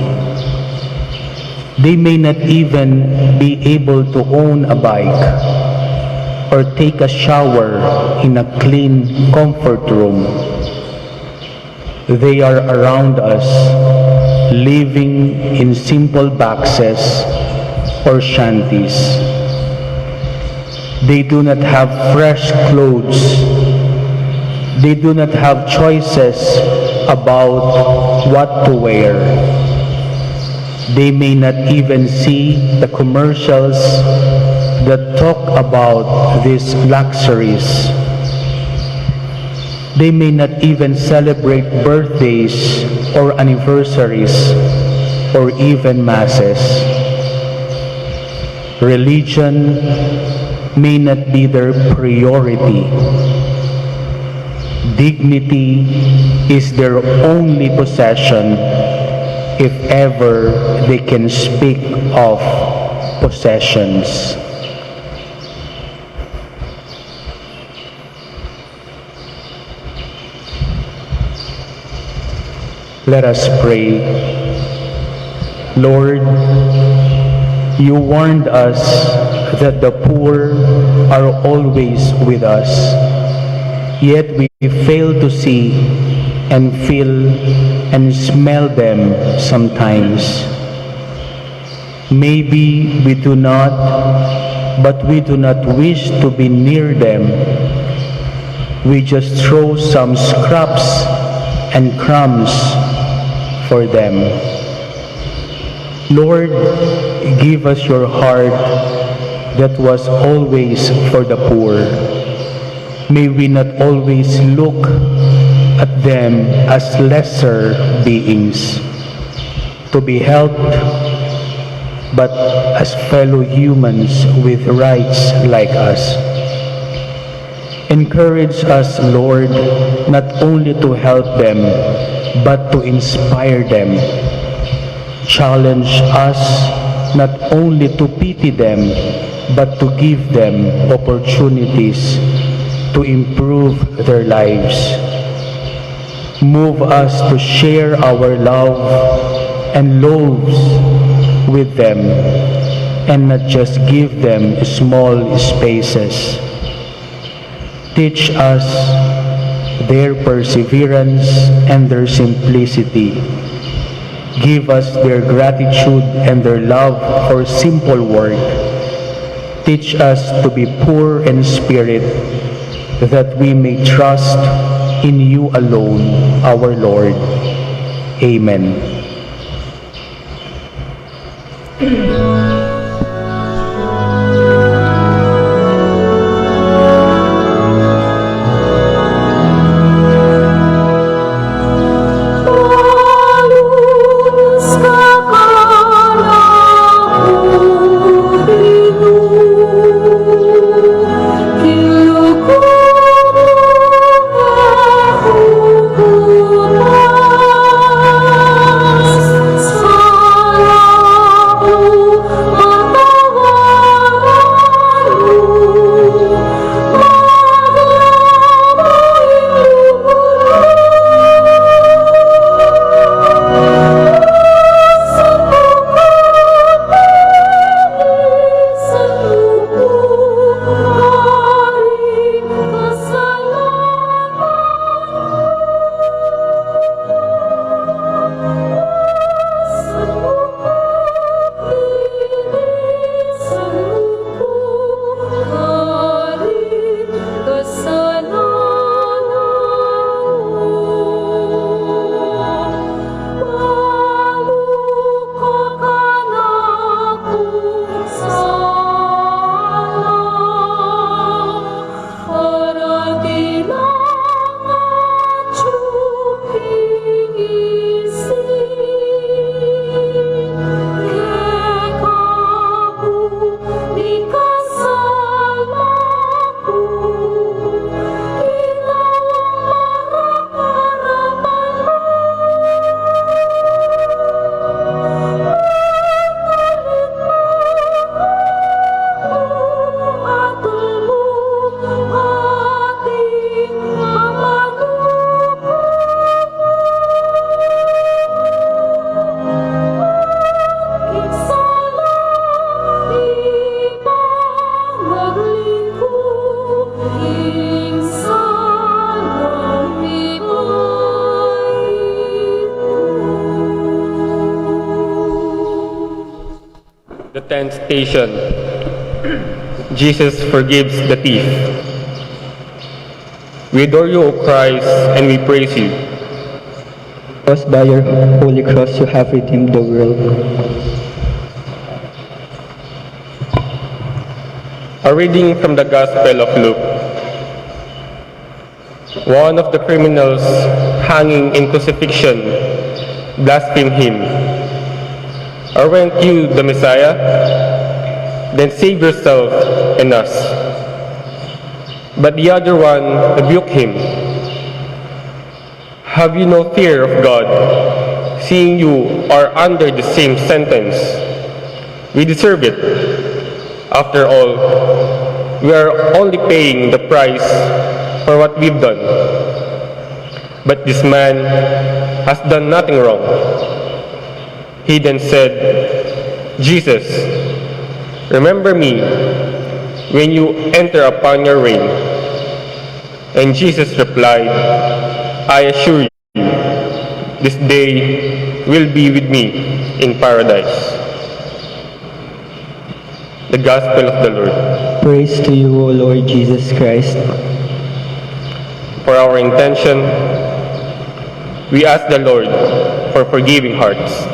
They may not even be able to own a bike or take a shower in a clean comfort room. They are around us, living in simple boxes or shanties. They do not have fresh clothes. They do not have choices about what to wear. They may not even see the commercials that talk about these luxuries. They may not even celebrate birthdays or anniversaries or even masses. Religion may not be their priority. Dignity is their only possession, if ever they can speak of possessions. Let us pray. Lord, you warned us that the poor are always with us, yet we fail to see and feel and smell them sometimes. Maybe we do not, but we do not wish to be near them. We just throw some scraps and crumbs for them. Lord, give us your heart that was always for the poor. May we not always look at them as lesser beings to be helped, but as fellow humans with rights like us. Encourage us, Lord, not only to help them, but to inspire them. Challenge us not only to pity them, but to give them opportunities to improve their lives. Move us to share our love and loaves with them, and not just give them small spaces. Teach us their perseverance and their simplicity. Give us their gratitude and their love for simple work. Teach us to be poor in spirit, that we may trust in you alone, our Lord. Amen. The 10th station. Jesus forgives the thief. We adore you, O Christ, and we praise you. Because by your holy cross you have redeemed the world. A reading from the Gospel of Luke. One of the criminals hanging in crucifixion blasphemed him. Aren't you the Messiah? Then save yourself and us. But the other one rebuked him. Have you no fear of God, seeing you are under the same sentence? We deserve it. After all, we are only paying the price for what we've done. But this man has done nothing wrong. He then said, Jesus, remember me when you enter upon your reign. And Jesus replied, I assure you, this day will be with me in paradise. The Gospel of the Lord. Praise to you, O Lord Jesus Christ. For our intention, we ask the Lord for forgiving hearts.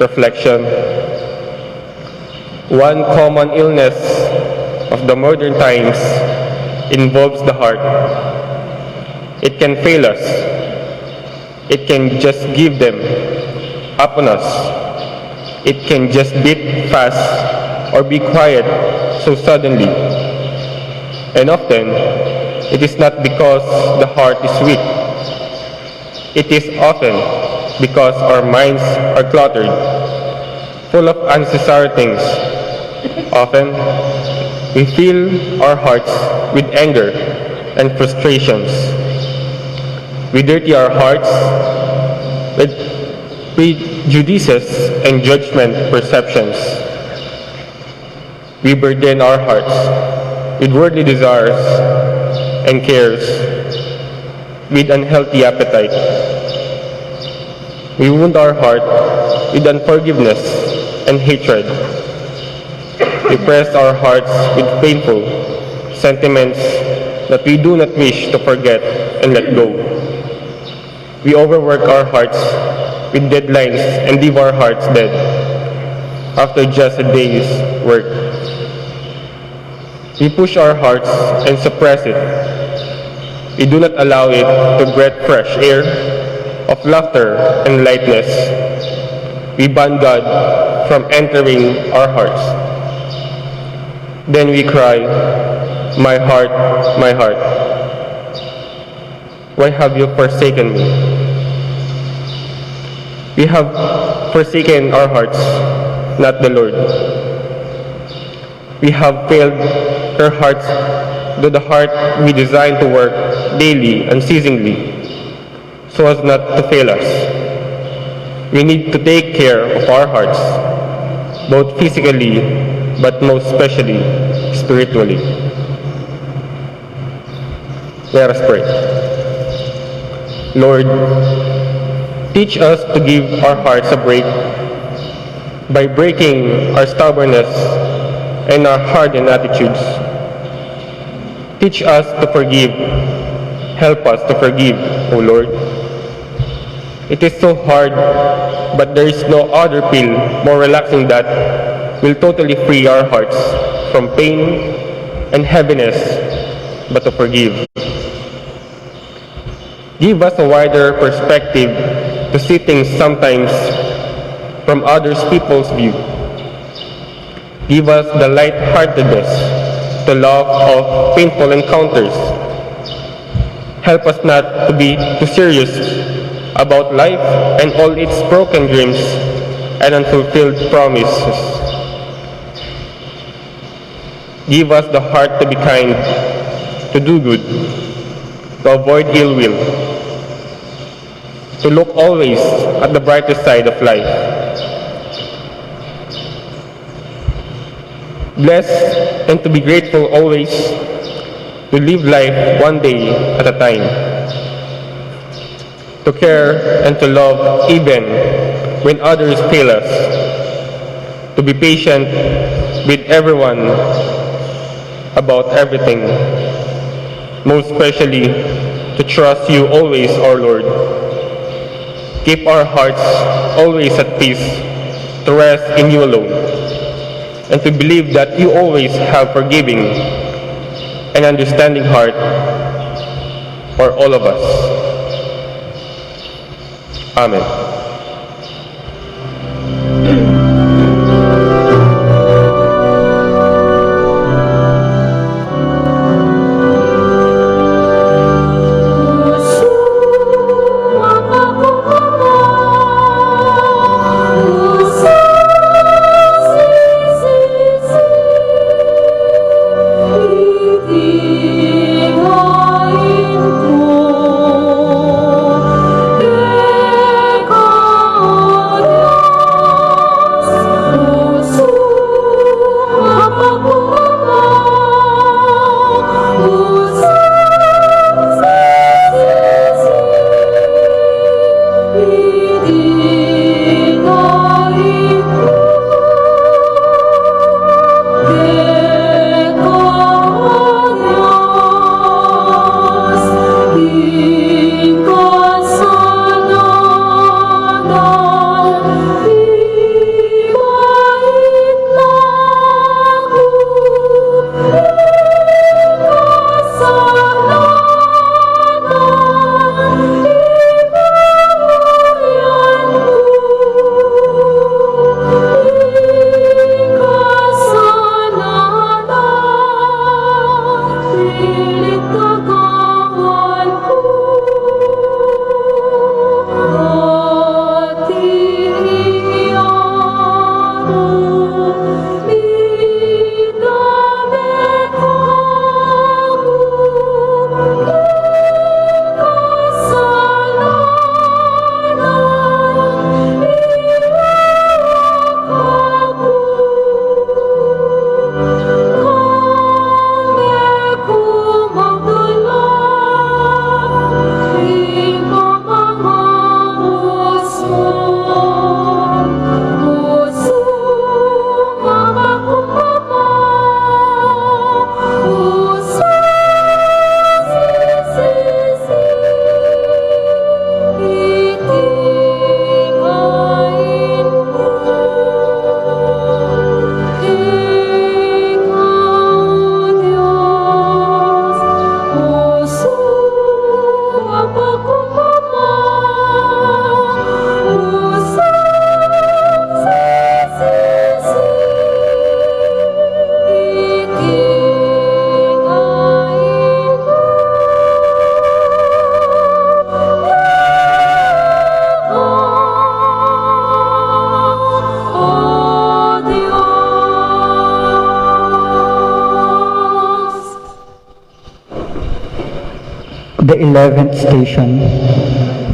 Reflection. One common illness of the modern times involves the heart. It can fail us. It can just give them up on us. It can just beat fast or be quiet so suddenly. And often, it is not because the heart is weak. It is often because our minds are cluttered, full of unnecessary things. Often, We fill our hearts with anger and frustrations. We dirty our hearts with prejudices and judgment perceptions. We burden our hearts with worldly desires and cares, with unhealthy appetite. We wound our heart with unforgiveness and hatred. We press our hearts with painful sentiments that we do not wish to forget and let go. We overwork our hearts with deadlines and leave our hearts dead after just a day's work. We push our hearts and suppress it. We do not allow it to breathe fresh air of laughter and lightness. We ban God from entering our hearts. Then we cry, my heart, why have you forsaken me? We have forsaken our hearts, not the Lord. We have failed her hearts, though the heart we designed to work daily, unceasingly, so as not to fail us. We need to take care of our hearts, both physically, but most especially spiritually. Let us pray. Lord, teach us to give our hearts a break by breaking our stubbornness and our hardened attitudes. Teach us to forgive. Help us to forgive, O Lord. It is so hard, but there is no other pill more relaxing that will totally free our hearts from pain and heaviness, but to forgive. Give us a wider perspective to see things sometimes from others people's view. Give us the light-heartedness to laugh off painful encounters. Help us not to be too serious about life and all its broken dreams and unfulfilled promises. Give us the heart to be kind, to do good, to avoid ill will, to look always at the brighter side of life. Bless and to be grateful always, to live life one day at a time, to care and to love even when others fail us, to be patient with everyone about everything, most especially to trust you always, our Lord. Keep our hearts always at peace, to rest in you alone, and to believe that you always have forgiving and understanding heart for all of us. Amen. Go The 11th station,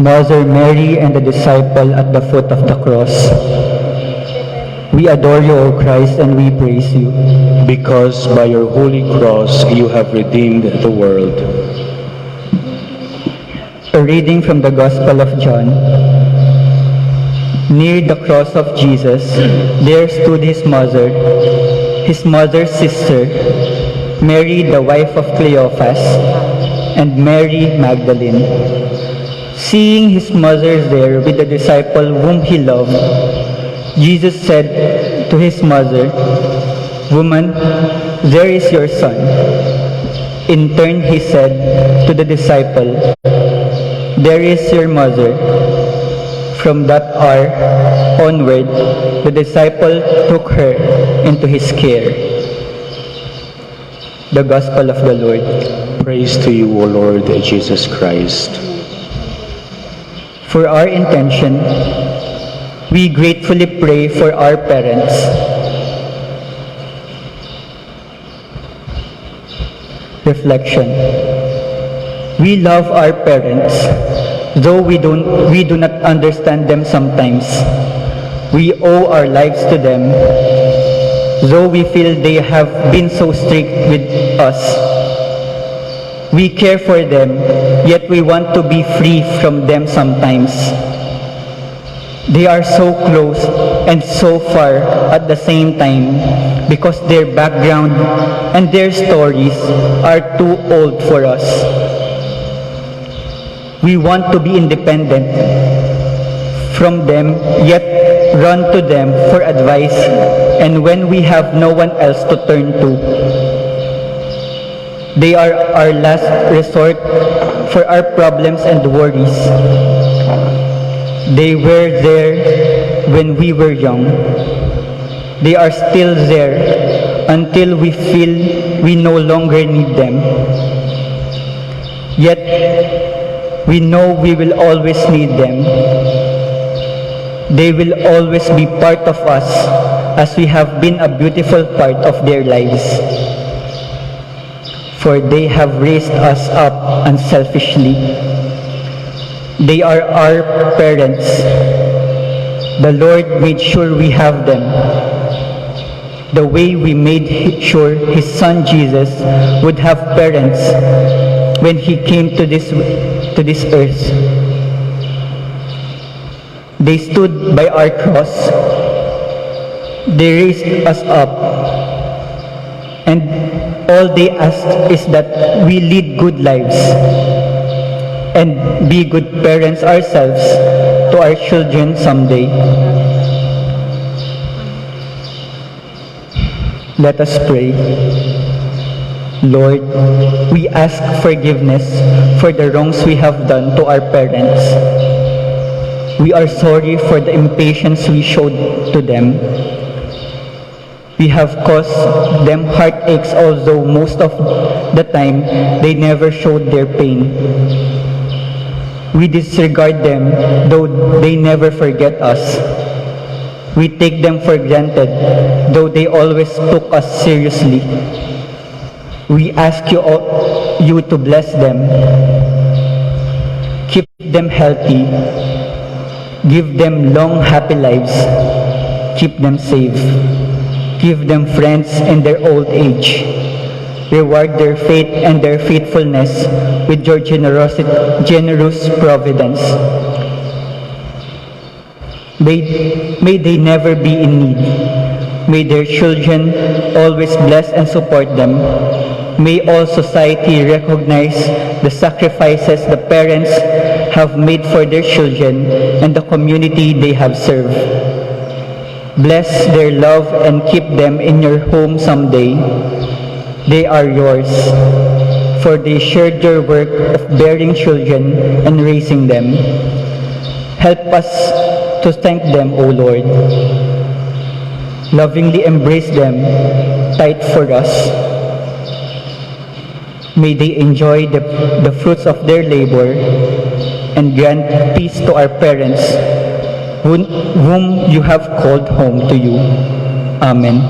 Mother Mary and the disciple at the foot of the cross. We adore you, O Christ, and we praise you. Because by your holy cross you have redeemed the world. A reading from the Gospel of John. Near the cross of Jesus, there stood his mother's sister, Mary the wife of Cleophas, and Mary Magdalene. Seeing his mother there with the disciple whom he loved, Jesus said to his mother, "Woman, there is your son." In turn he said to the disciple, "There is your mother." From that hour onward, the disciple took her into his care. The Gospel of the Lord. Praise to you, O Lord Jesus Christ. For our intention, we gratefully pray for our parents. Reflection. We love our parents, though we do not understand them sometimes. We owe our lives to them, though we feel they have been so strict with us. We care for them, yet we want to be free from them sometimes. They are so close and so far at the same time because their background and their stories are too old for us. We want to be independent from them, yet run to them for advice and when we have no one else to turn to. They are our last resort for our problems and worries. They were there when we were young. They are still there until we feel we no longer need them. Yet, we know we will always need them. They will always be part of us as we have been a beautiful part of their lives. For they have raised us up unselfishly. They are our parents. The Lord made sure we have them. The way we made sure His Son Jesus would have parents when He came to this earth. They stood by our cross. They raised us up. And all they asked is that we lead good lives and be good parents ourselves to our children someday. Let us pray. Lord, we ask forgiveness for the wrongs we have done to our parents. We are sorry for the impatience we showed to them. We have caused them heartaches, although most of the time they never showed their pain. We disregard them, though they never forget us. We take them for granted, though they always took us seriously. We ask you to bless them, keep them healthy, give them long, happy lives, keep them safe, give them friends in their old age, reward their faith and their faithfulness with your generous providence. May they never be in need. May their children always bless and support them. May all society recognize the sacrifices the parents have made for their children and the community they have served. Bless their love and keep them in your home someday. They are yours, for they shared your work of bearing children and raising them. Help us to thank them, O Lord. Lovingly embrace them tight for us. May they enjoy the fruits of their labor and grant peace to our parents whom you have called home to you. Amen.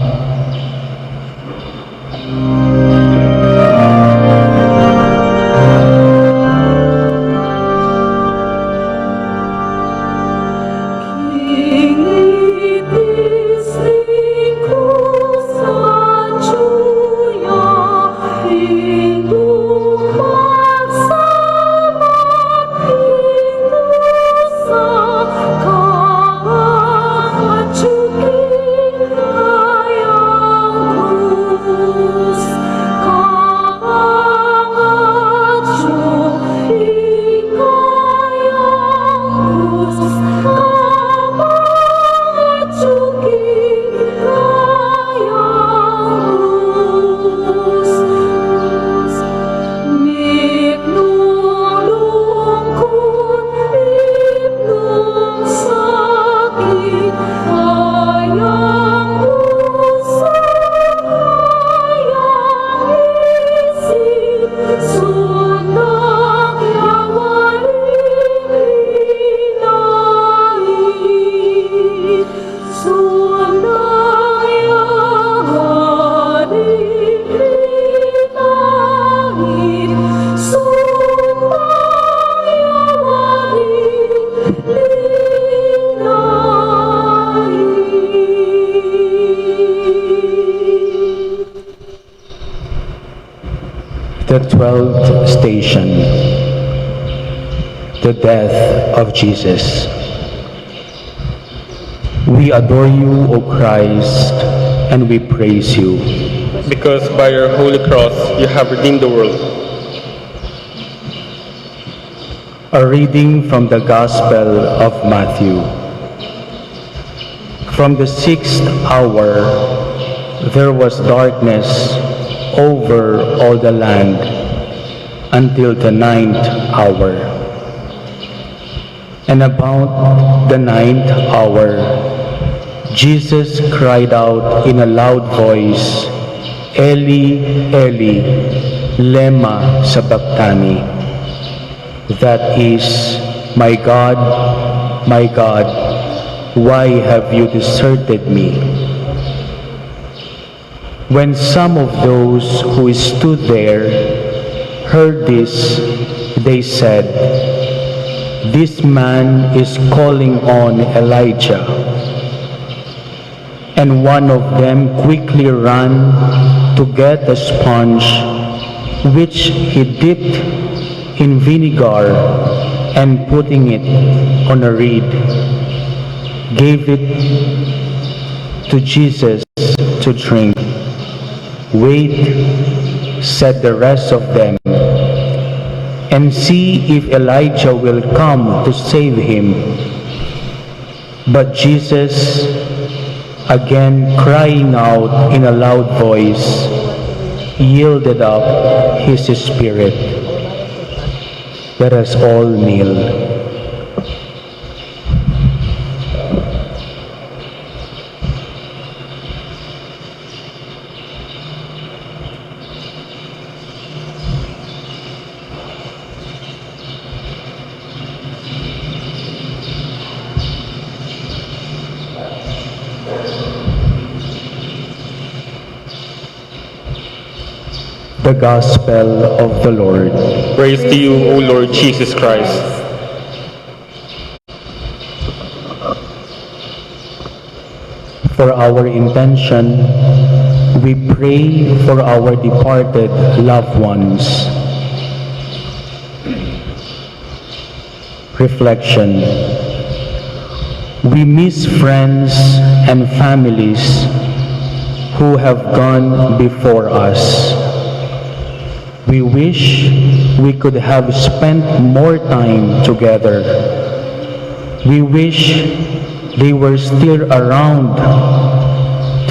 The 12th station, the death of Jesus. We adore you, O Christ, and we praise you. Because by your holy cross you have redeemed the world. A reading from the Gospel of Matthew. From the 6th hour, there was darkness over all the land until the 9th hour. And about the 9th hour, Jesus cried out in a loud voice, Eli, Eli, lema sabachthani. That is, my God, why have you deserted me? When some of those who stood there heard this, they said, this man is calling on Elijah. And one of them quickly ran to get a sponge, which he dipped in vinegar and putting it on a reed, gave it to Jesus to drink. Wait, said the rest of them, and see if Elijah will come to save him. But Jesus, again crying out in a loud voice, yielded up his spirit. Let us all kneel. The Gospel of the Lord. Praise to you, O Lord Jesus Christ. For our intention, we pray for our departed loved ones. Reflection. We miss friends and families who have gone before us. We wish we could have spent more time together. We wish they were still around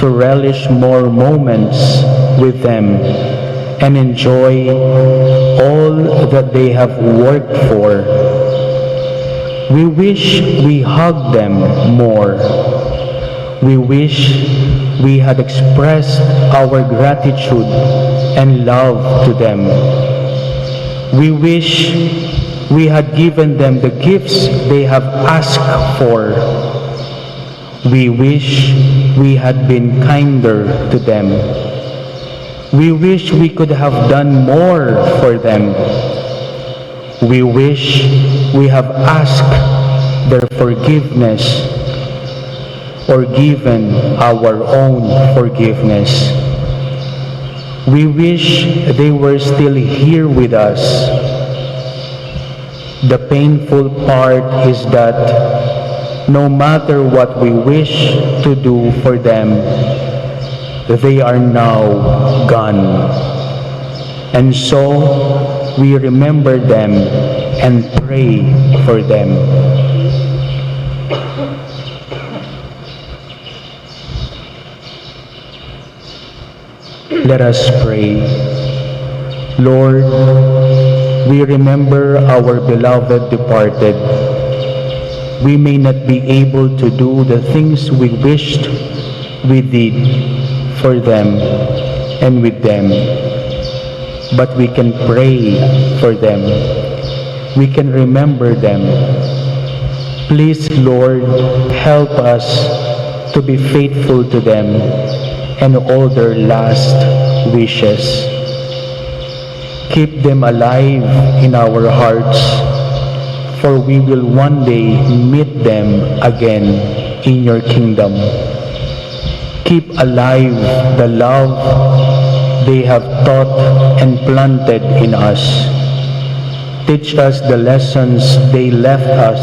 to relish more moments with them and enjoy all that they have worked for. We wish we hugged them more. We wish we had expressed our gratitude and love to them. We wish we had given them the gifts they have asked for. We wish we had been kinder to them. We wish we could have done more for them. We wish we have asked their forgiveness or given our own forgiveness. We wish they were still here with us. The painful part is that no matter what we wish to do for them, they are now gone. And so we remember them and pray for them. Let us pray. Lord, we remember our beloved departed. We may not be able to do the things we wished we did for them and with them, but we can pray for them. We can remember them. Please, Lord, help us to be faithful to them and all their last wishes. Keep them alive in our hearts, for we will one day meet them again in your kingdom. Keep alive the love they have taught and planted in us. Teach us the lessons they left us.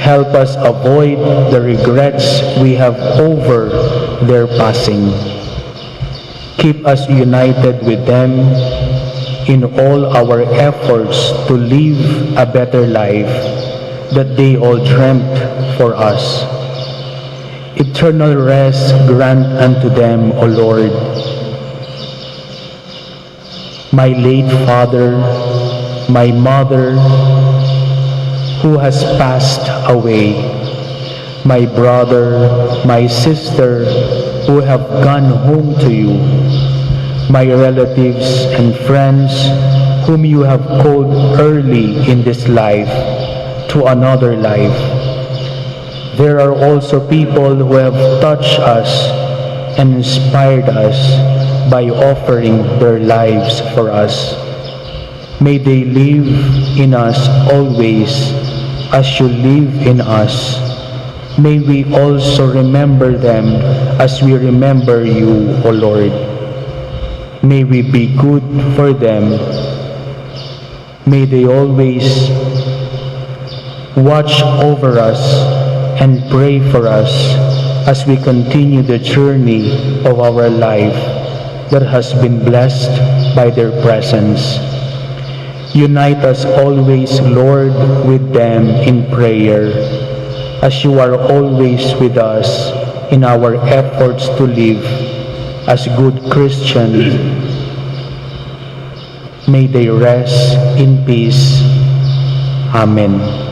Help us avoid the regrets we have over their passing. Keep us united with them in all our efforts to live a better life that they all dreamt for us. Eternal rest grant unto them, O Lord. My late father, my mother, who has passed away, my brother, my sister, who have gone home to you, my relatives and friends, whom you have called early in this life to another life. There are also people who have touched us and inspired us by offering their lives for us. May they live in us always as you live in us. May we also remember them as we remember you, O Lord. May we be good for them. May they always watch over us and pray for us as we continue the journey of our life that has been blessed by their presence. Unite us always, Lord, with them in prayer, as you are always with us in our efforts to live as good Christians. May they rest in peace. Amen.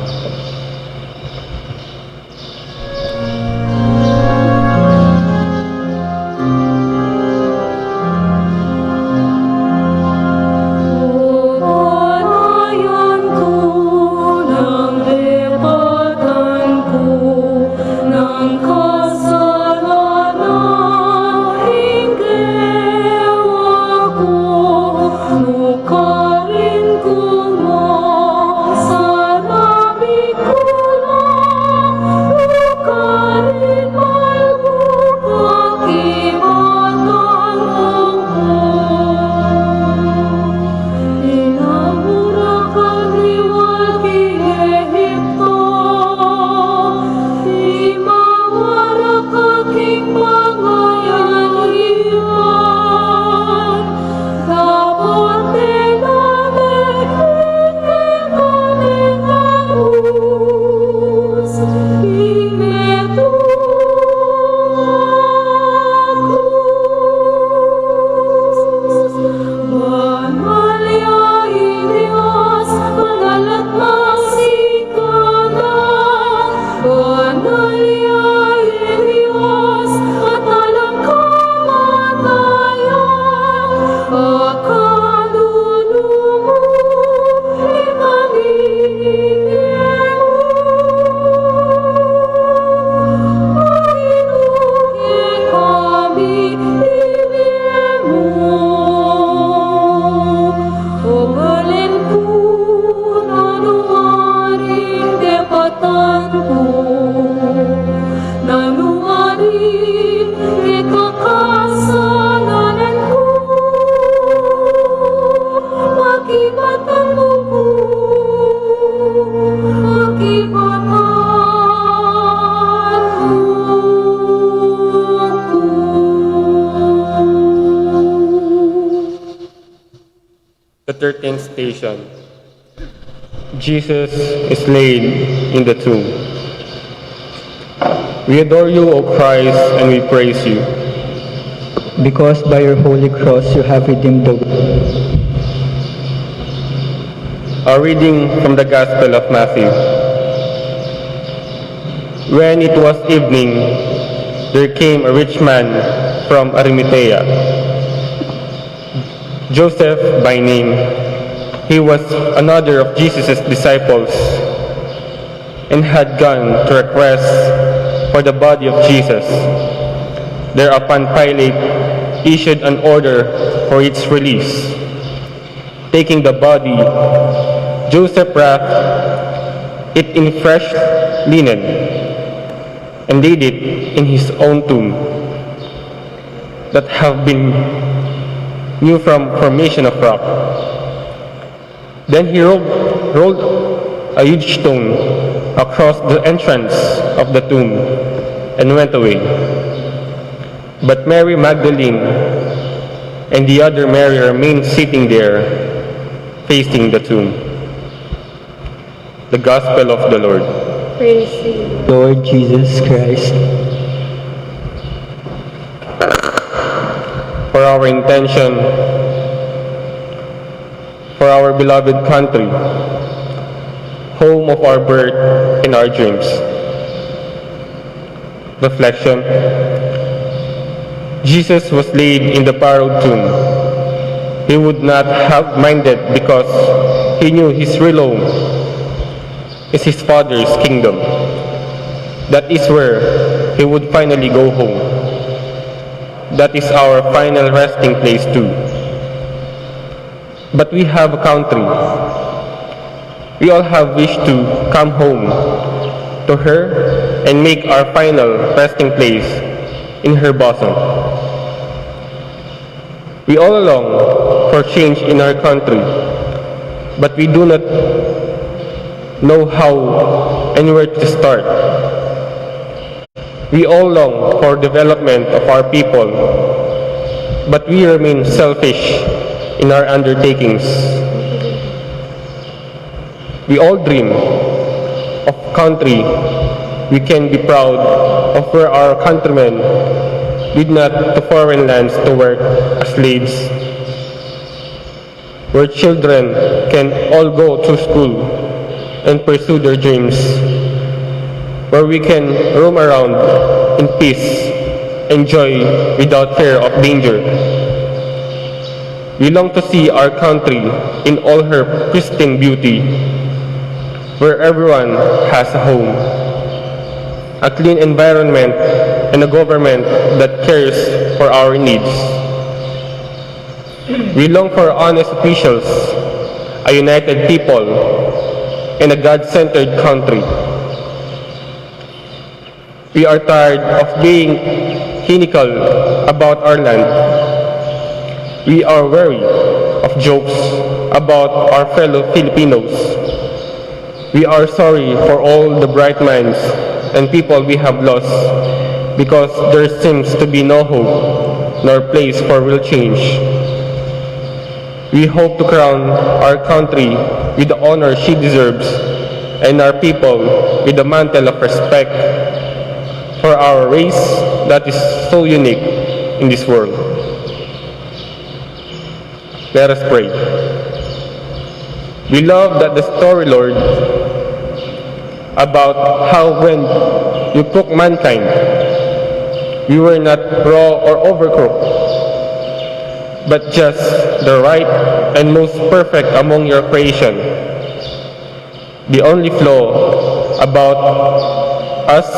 The 13th station. Jesus is laid in the tomb. We adore you, O Christ, and we praise you. Because by your holy cross you have redeemed the world. A reading from the Gospel of Matthew. When it was evening, there came a rich man from Arimathea, Joseph by name. He was another of Jesus' disciples and had gone to request for the body of Jesus. Thereupon Pilate issued an order for its release. Taking the body, Joseph wrapped it in fresh linen and laid it in his own tomb that had been new from formation of rock. Then he rolled a huge stone across the entrance of the tomb and went away. But Mary Magdalene and the other Mary remained sitting there, facing the tomb. The Gospel of the Lord. Praise you. Lord Jesus Christ. For our intention, for our beloved country, home of our birth and our dreams. Reflection. Jesus was laid in the borrowed tomb. He would not have minded because he knew his real home is his Father's kingdom. That is where he would finally go home. That is our final resting place too. But we have a country. We all have wished to come home to her and make our final resting place in her bosom. We all long for change in our country, but we do not know how and where to start. We all long for development of our people, but we remain selfish in our undertakings. We all dream of a country we can be proud of, where our countrymen did not to foreign lands to work as slaves, where children can all go to school and pursue their dreams, where we can roam around in peace, enjoy without fear of danger. We long to see our country in all her pristine beauty, where everyone has a home, a clean environment, and a government that cares for our needs. We long for honest officials, a united people, and a God-centered country. We are tired of being cynical about our land. We are weary of jokes about our fellow Filipinos. We are sorry for all the bright minds and people we have lost, because there seems to be no hope nor place for real change. We hope to crown our country with the honor she deserves, and our people with the mantle of respect for our race that is so unique in this world. Let us pray. We love that the story, Lord, about how when you took mankind, we were not raw or overcooked, but just the right and most perfect among your creation. The only flaw about us,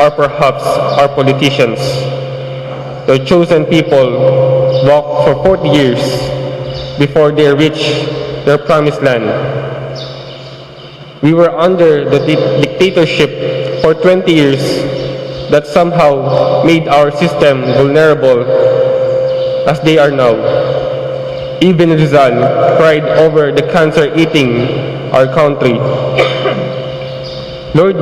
or perhaps our politicians, the chosen people, walked for 40 years before they reached their promised land. We were under the dictatorship for 20 years that somehow made our system vulnerable as they are now. Even Rizal cried over the cancer eating our country. Lord,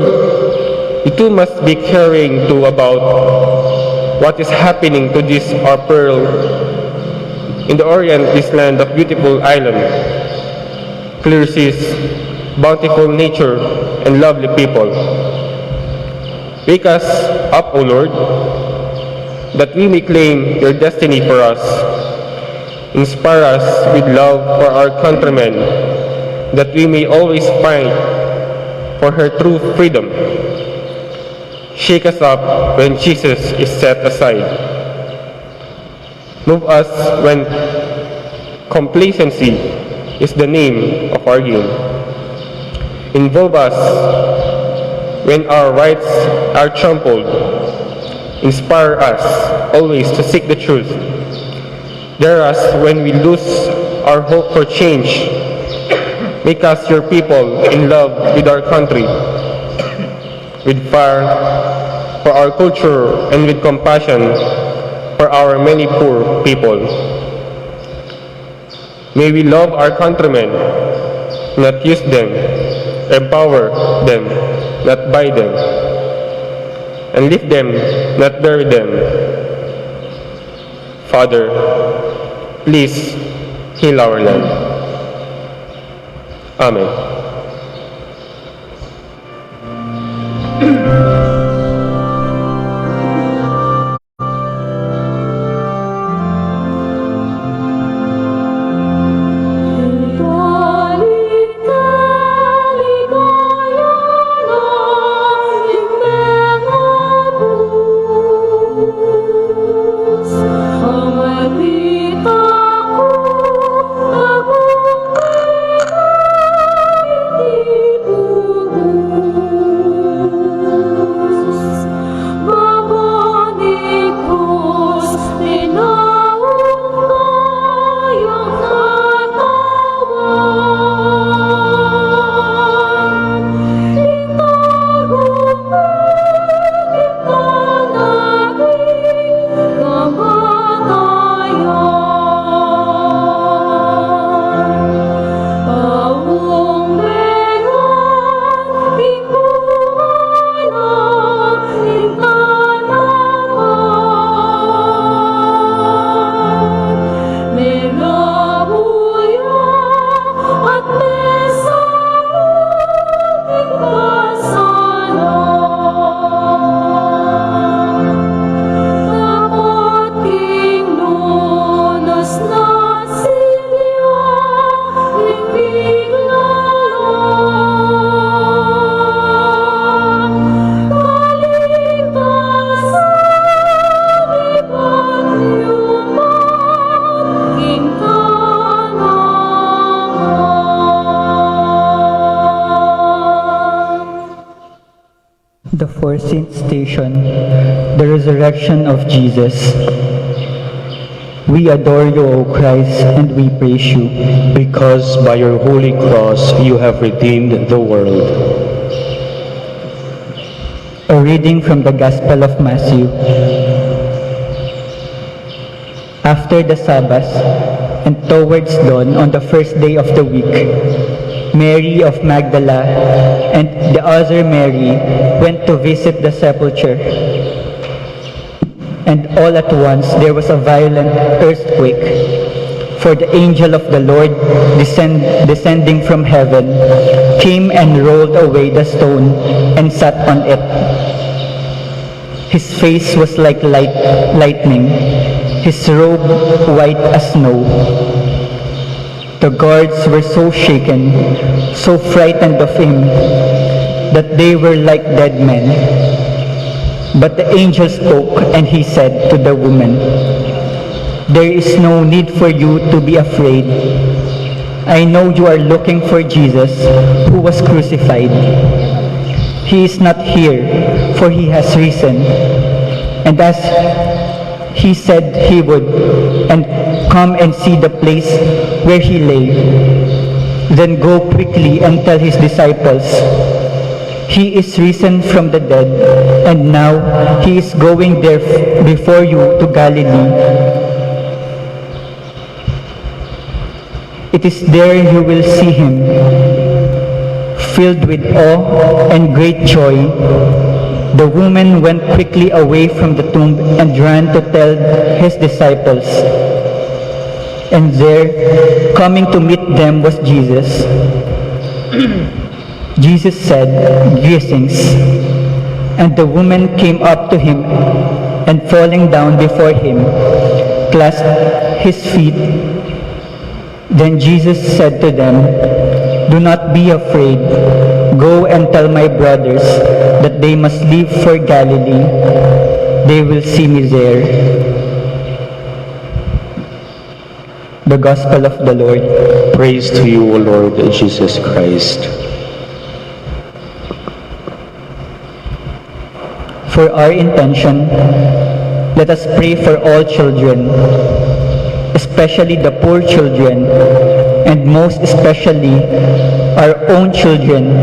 you too must be caring too about what is happening to this our pearl in the Orient, this land of beautiful island, clear seas, bountiful nature, and lovely people. Wake us up, O Lord, that we may claim your destiny for us. Inspire us with love for our countrymen, that we may always fight for her true freedom. Shake us up when Jesus is set aside. Move us when complacency is the name of our game. Involve us when our rights are trampled. Inspire us always to seek the truth. Dare us when we lose our hope for change. Make us your people in love with our country, with fire for our culture, and with compassion for our many poor people. May we love our countrymen, not use them, empower them, not buy them, and lift them, not bury them. Father, please heal our land. Amen. The 14th station, the resurrection of Jesus. We adore you, O Christ, and we praise you. Because by your holy cross you have redeemed the world. A reading from the Gospel of Matthew. After the Sabbath, and towards dawn on the first day of the week, Mary of Magdala and the other Mary went to visit the sepulchre. And all at once there was a violent earthquake, for the angel of the Lord descending from heaven came and rolled away the stone and sat on it. His face was like lightning, his robe white as snow. The guards were so shaken, so frightened of him, that they were like dead men. But the angel spoke, and he said to the woman, "There is no need for you to be afraid. I know you are looking for Jesus, who was crucified. He is not here, for he has risen. And as he said he would, and come and see the place where he lay. Then go quickly and tell his disciples, he is risen from the dead, and now he is going there before you to Galilee. It is there you will see him." Filled with awe and great joy, the woman went quickly away from the tomb and ran to tell his disciples. And there, coming to meet them, was Jesus. Jesus said, "Greetings." And the woman came up to him and falling down before him, clasped his feet. Then Jesus said to them, "Do not be afraid. Go and tell my brothers that they must leave for Galilee. They will see me there." The Gospel of the Lord. Praise to you, O Lord Jesus Christ. For our intention, let us pray for all children, especially the poor children, and most especially our own children,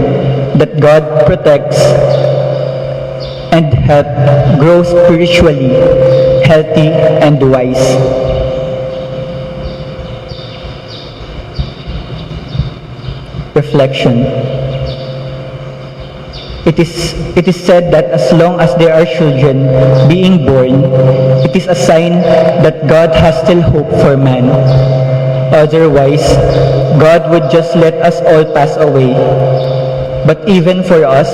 that God protects and help grow spiritually healthy and wise. reflection. It is said that as long as there are children being born, it is a sign that God has still hope for man. Otherwise, God would just let us all pass away. But even for us,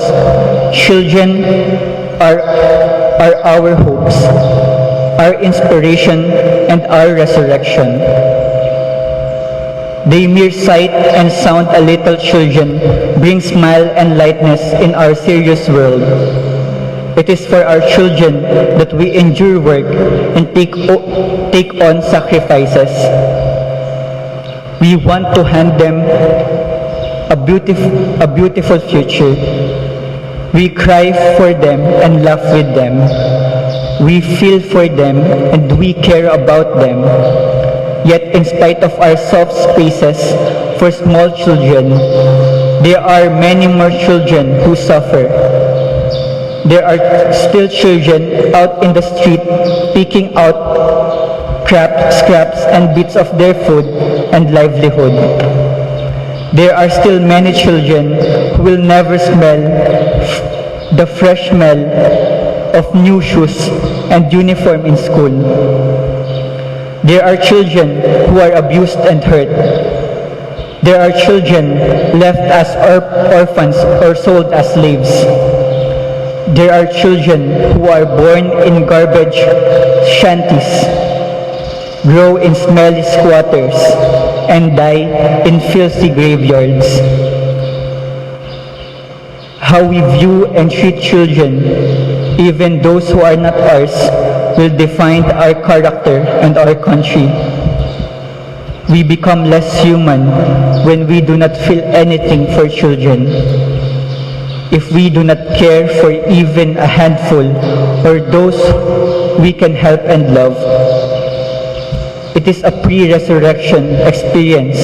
children are our hopes, our inspiration, and our resurrection. They mere sight and sound a little children bring smile and lightness in our serious world. It is for our children that we endure work and take on sacrifices. We want to hand them a beautiful future. We cry for them and laugh with them. We feel for them and we care about them. Yet in spite of our soft spaces for small children, there are many more children who suffer. There are still children out in the street picking out scraps and bits of their food and livelihood. There are still many children who will never smell the fresh smell of new shoes and uniform in school. There are children who are abused and hurt. There are children left as orphans or sold as slaves. There are children who are born in garbage shanties, grow in smelly squatters, and die in filthy graveyards. How we view and treat children, even those who are not ours, will define our character and our country. We become less human when we do not feel anything for children. If we do not care for even a handful or those we can help and love. It is a pre-resurrection experience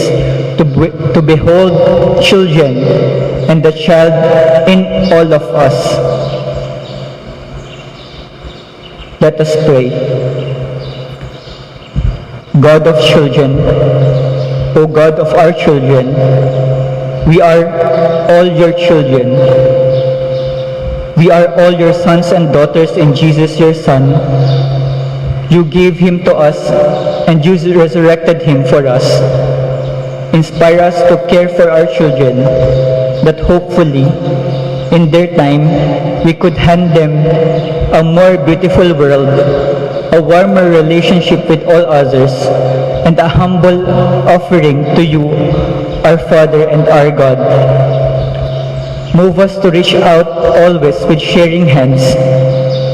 to behold children and the child in all of us. Let us pray. God of children, O God of our children, we are all your children. We are all your sons and daughters in Jesus your Son. You gave him to us and you resurrected him for us. Inspire us to care for our children, that hopefully, in their time, we could hand them a more beautiful world, a warmer relationship with all others, and a humble offering to you, our Father and our God. Move us to reach out always with sharing hands.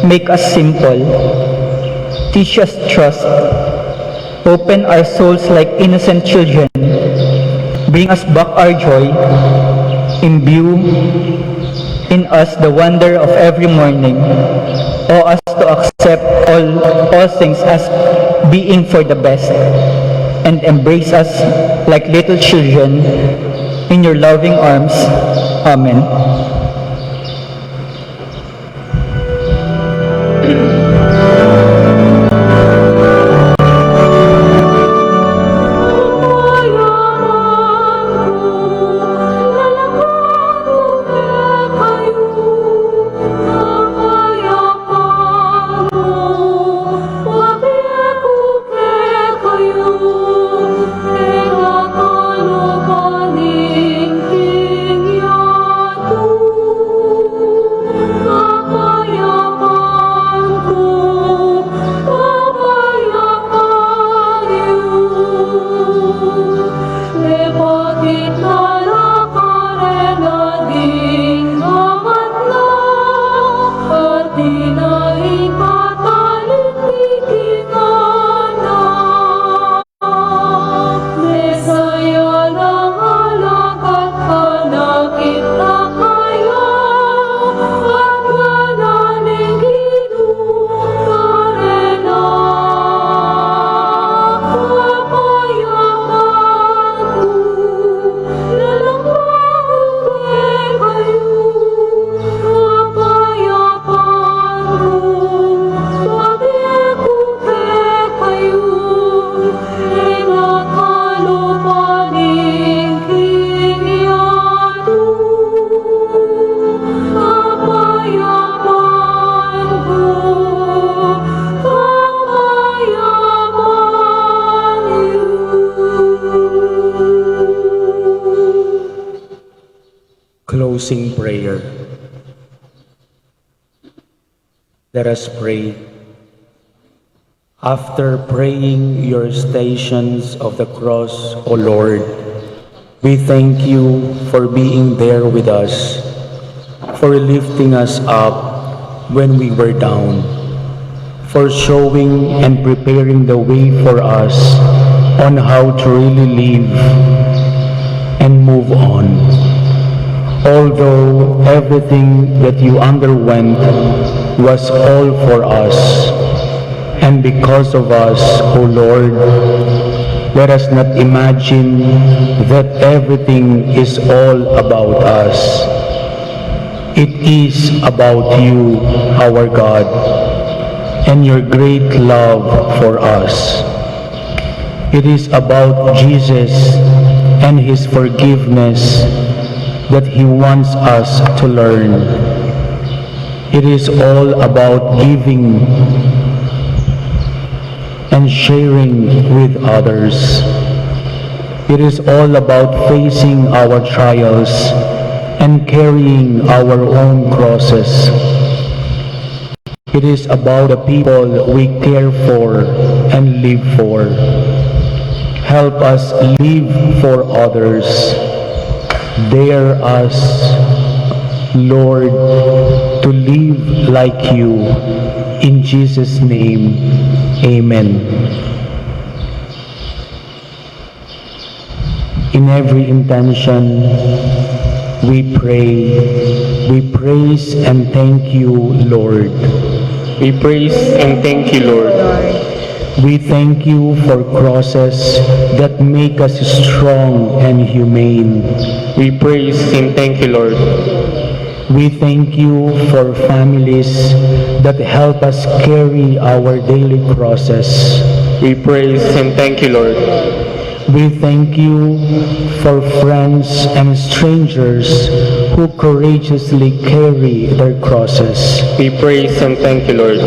Make us simple. Teach us trust. Open our souls like innocent children. Bring us back our joy. Imbue in us the wonder of every morning. Allow us to accept all things as being for the best. And embrace us like little children in your loving arms. Amen. closing prayer. Let us pray. After praying your stations of the cross, O Lord, we thank you for being there with us, for lifting us up when we were down, for showing and preparing the way for us on how to really live and move on. Although everything that you underwent was all for us, and because of us, O Lord, let us not imagine that everything is all about us. It is about you, our God, and your great love for us. It is about Jesus and his forgiveness that he wants us to learn. It is all about giving and sharing with others. It is all about facing our trials and carrying our own crosses. It is about the people we care for and live for. Help us live for others. Dare us, Lord, to live like you. In Jesus' name, amen. In every intention, we pray, we praise and thank you, Lord. We praise and thank you, Lord. We thank you for crosses that make us strong and humane. We praise and thank you, Lord. We thank you for families that help us carry our daily crosses. We praise and thank you, Lord. We thank you for friends and strangers who courageously carry their crosses. We praise and thank you, Lord.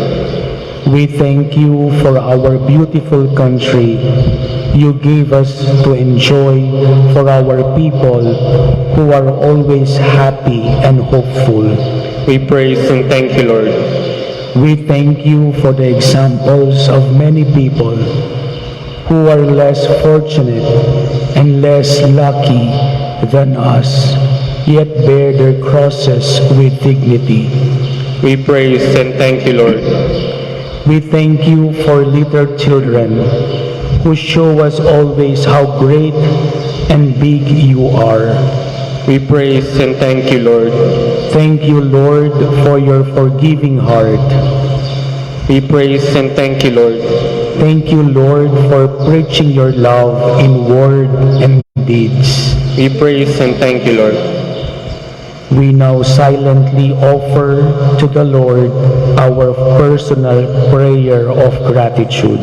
We thank you for our beautiful country you gave us to enjoy, for our people who are always happy and hopeful. We praise and thank you, Lord. We thank you for the examples of many people who are less fortunate and less lucky than us, yet bear their crosses with dignity. We praise and thank you, Lord. We thank you for little children who show us always how great and big you are. We praise and thank you, Lord. Thank you, Lord, for your forgiving heart. We praise and thank you, Lord. Thank you, Lord, for preaching your love in word and deeds. We praise and thank you, Lord. We now silently offer to the Lord our personal prayer of gratitude.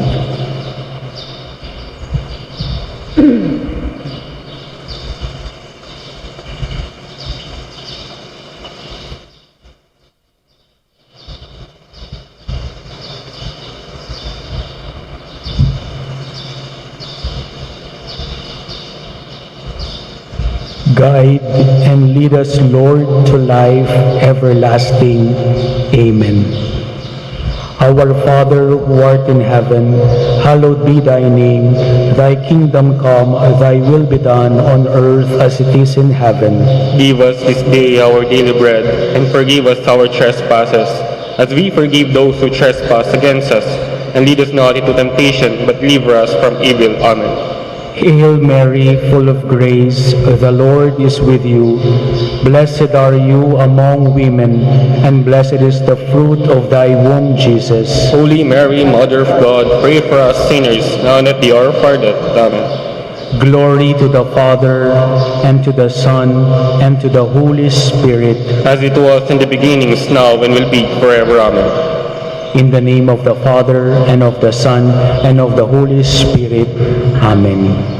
Guide and lead us, Lord, to life everlasting. Amen. Our Father, who art in heaven, hallowed be thy name. Thy kingdom come, thy will be done on earth as it is in heaven. Give us this day our daily bread, and forgive us our trespasses, as we forgive those who trespass against us. And lead us not into temptation, but deliver us from evil. Amen. Hail Mary, full of grace, the Lord is with you. Blessed are you among women, and blessed is the fruit of thy womb, Jesus. Holy Mary, Mother of God, pray for us sinners, now and at the hour of our death. Amen. Glory to the Father, and to the Son, and to the Holy Spirit. As it was in the beginning, is now, and will be forever. Amen. In the name of the Father, and of the Son, and of the Holy Spirit. Amen.